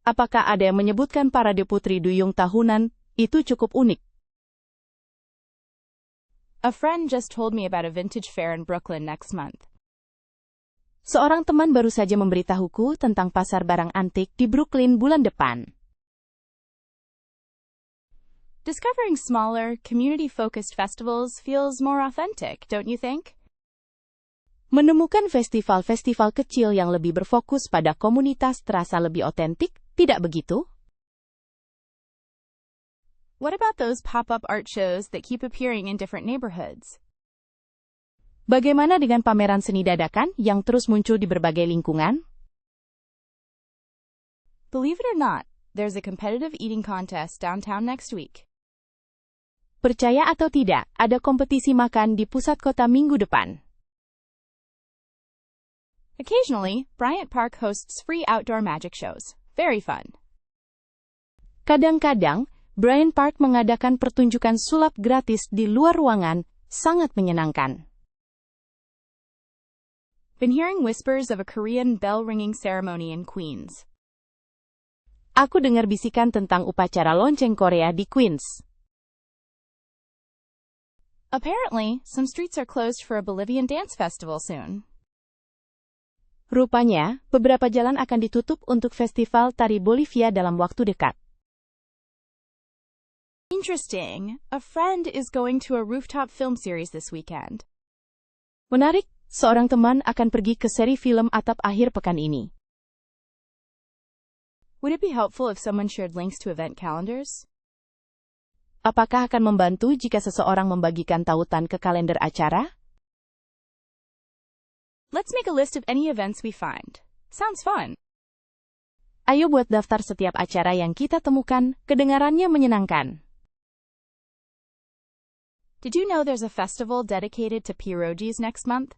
Apakah ada yang menyebutkan parade putri duyung tahunan? Itu cukup unik. A friend just told me about a vintage fair in Brooklyn next month. Seorang teman baru saja memberitahuku tentang pasar barang antik di Brooklyn bulan depan. Discovering smaller, community-focused festivals feels more authentic, don't you think? Menemukan festival-festival kecil yang lebih berfokus pada komunitas terasa lebih otentik, tidak begitu? What about those pop-up art shows that keep appearing in different neighborhoods? Bagaimana dengan pameran seni dadakan yang terus muncul di berbagai lingkungan? Believe it or not, there's a competitive eating contest downtown next week. Percaya atau tidak, ada kompetisi makan di pusat kota minggu depan. Occasionally, Bryant Park hosts free outdoor magic shows. Very fun. Kadang-kadang, Bryant Park mengadakan pertunjukan sulap gratis di luar ruangan, sangat menyenangkan. Been hearing whispers of a Korean bell-ringing ceremony in Queens. Aku dengar bisikan tentang upacara lonceng Korea di Queens. Apparently, some streets are closed for a Bolivian dance festival soon. Rupanya, beberapa jalan akan ditutup untuk festival tari Bolivia dalam waktu dekat. Interesting. A friend is going to a rooftop film series this weekend. Menarik, seorang teman akan pergi ke seri film atap akhir pekan ini. Would it be helpful if someone shared links to event calendars? Apakah akan membantu jika seseorang membagikan tautan ke kalender acara? Let's make a list of any events we find. Sounds fun. Ayo buat daftar setiap acara yang kita temukan, kedengarannya menyenangkan. Did you know there's a festival dedicated to pierogies next month?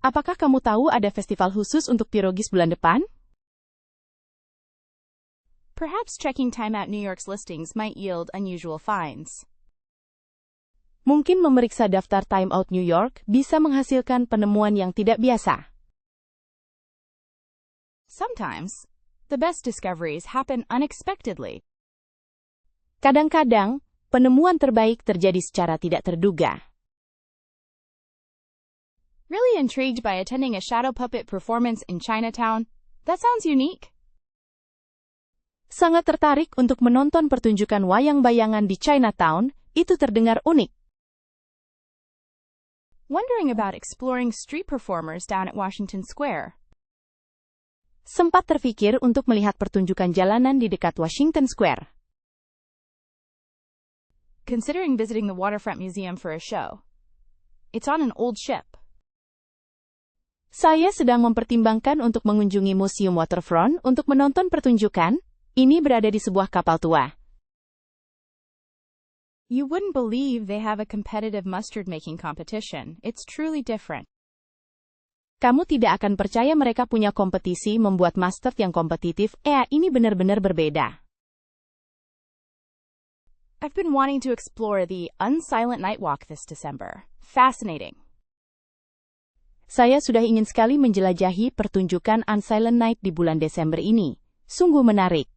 Apakah kamu tahu ada festival khusus untuk pierogis bulan depan? Perhaps checking Time Out New York's listings might yield unusual finds. Mungkin memeriksa daftar Time Out New York bisa menghasilkan penemuan yang tidak biasa. Sometimes, the best discoveries happen unexpectedly. Kadang-kadang, penemuan terbaik terjadi secara tidak terduga. Really intrigued by attending a shadow puppet performance in Chinatown? That sounds unique. Sangat tertarik untuk menonton pertunjukan wayang bayangan di Chinatown, itu terdengar unik. Wondering about exploring street performers down at Washington Square. Sempat terfikir untuk melihat pertunjukan jalanan di dekat Washington Square. Considering visiting the Waterfront Museum for a show. It's on an old ship. Saya sedang mempertimbangkan untuk mengunjungi Museum Waterfront untuk menonton pertunjukan. Ini berada di sebuah kapal tua. You wouldn't believe they have a competitive mustard-making competition. It's truly different. Kamu tidak akan percaya mereka punya kompetisi membuat mustard yang kompetitif. Ini benar-benar berbeda. I've been wanting to explore the Unsilent Night Walk this December. Fascinating. Saya sudah ingin sekali menjelajahi pertunjukan Unsilent Night di bulan Desember ini. Sungguh menarik.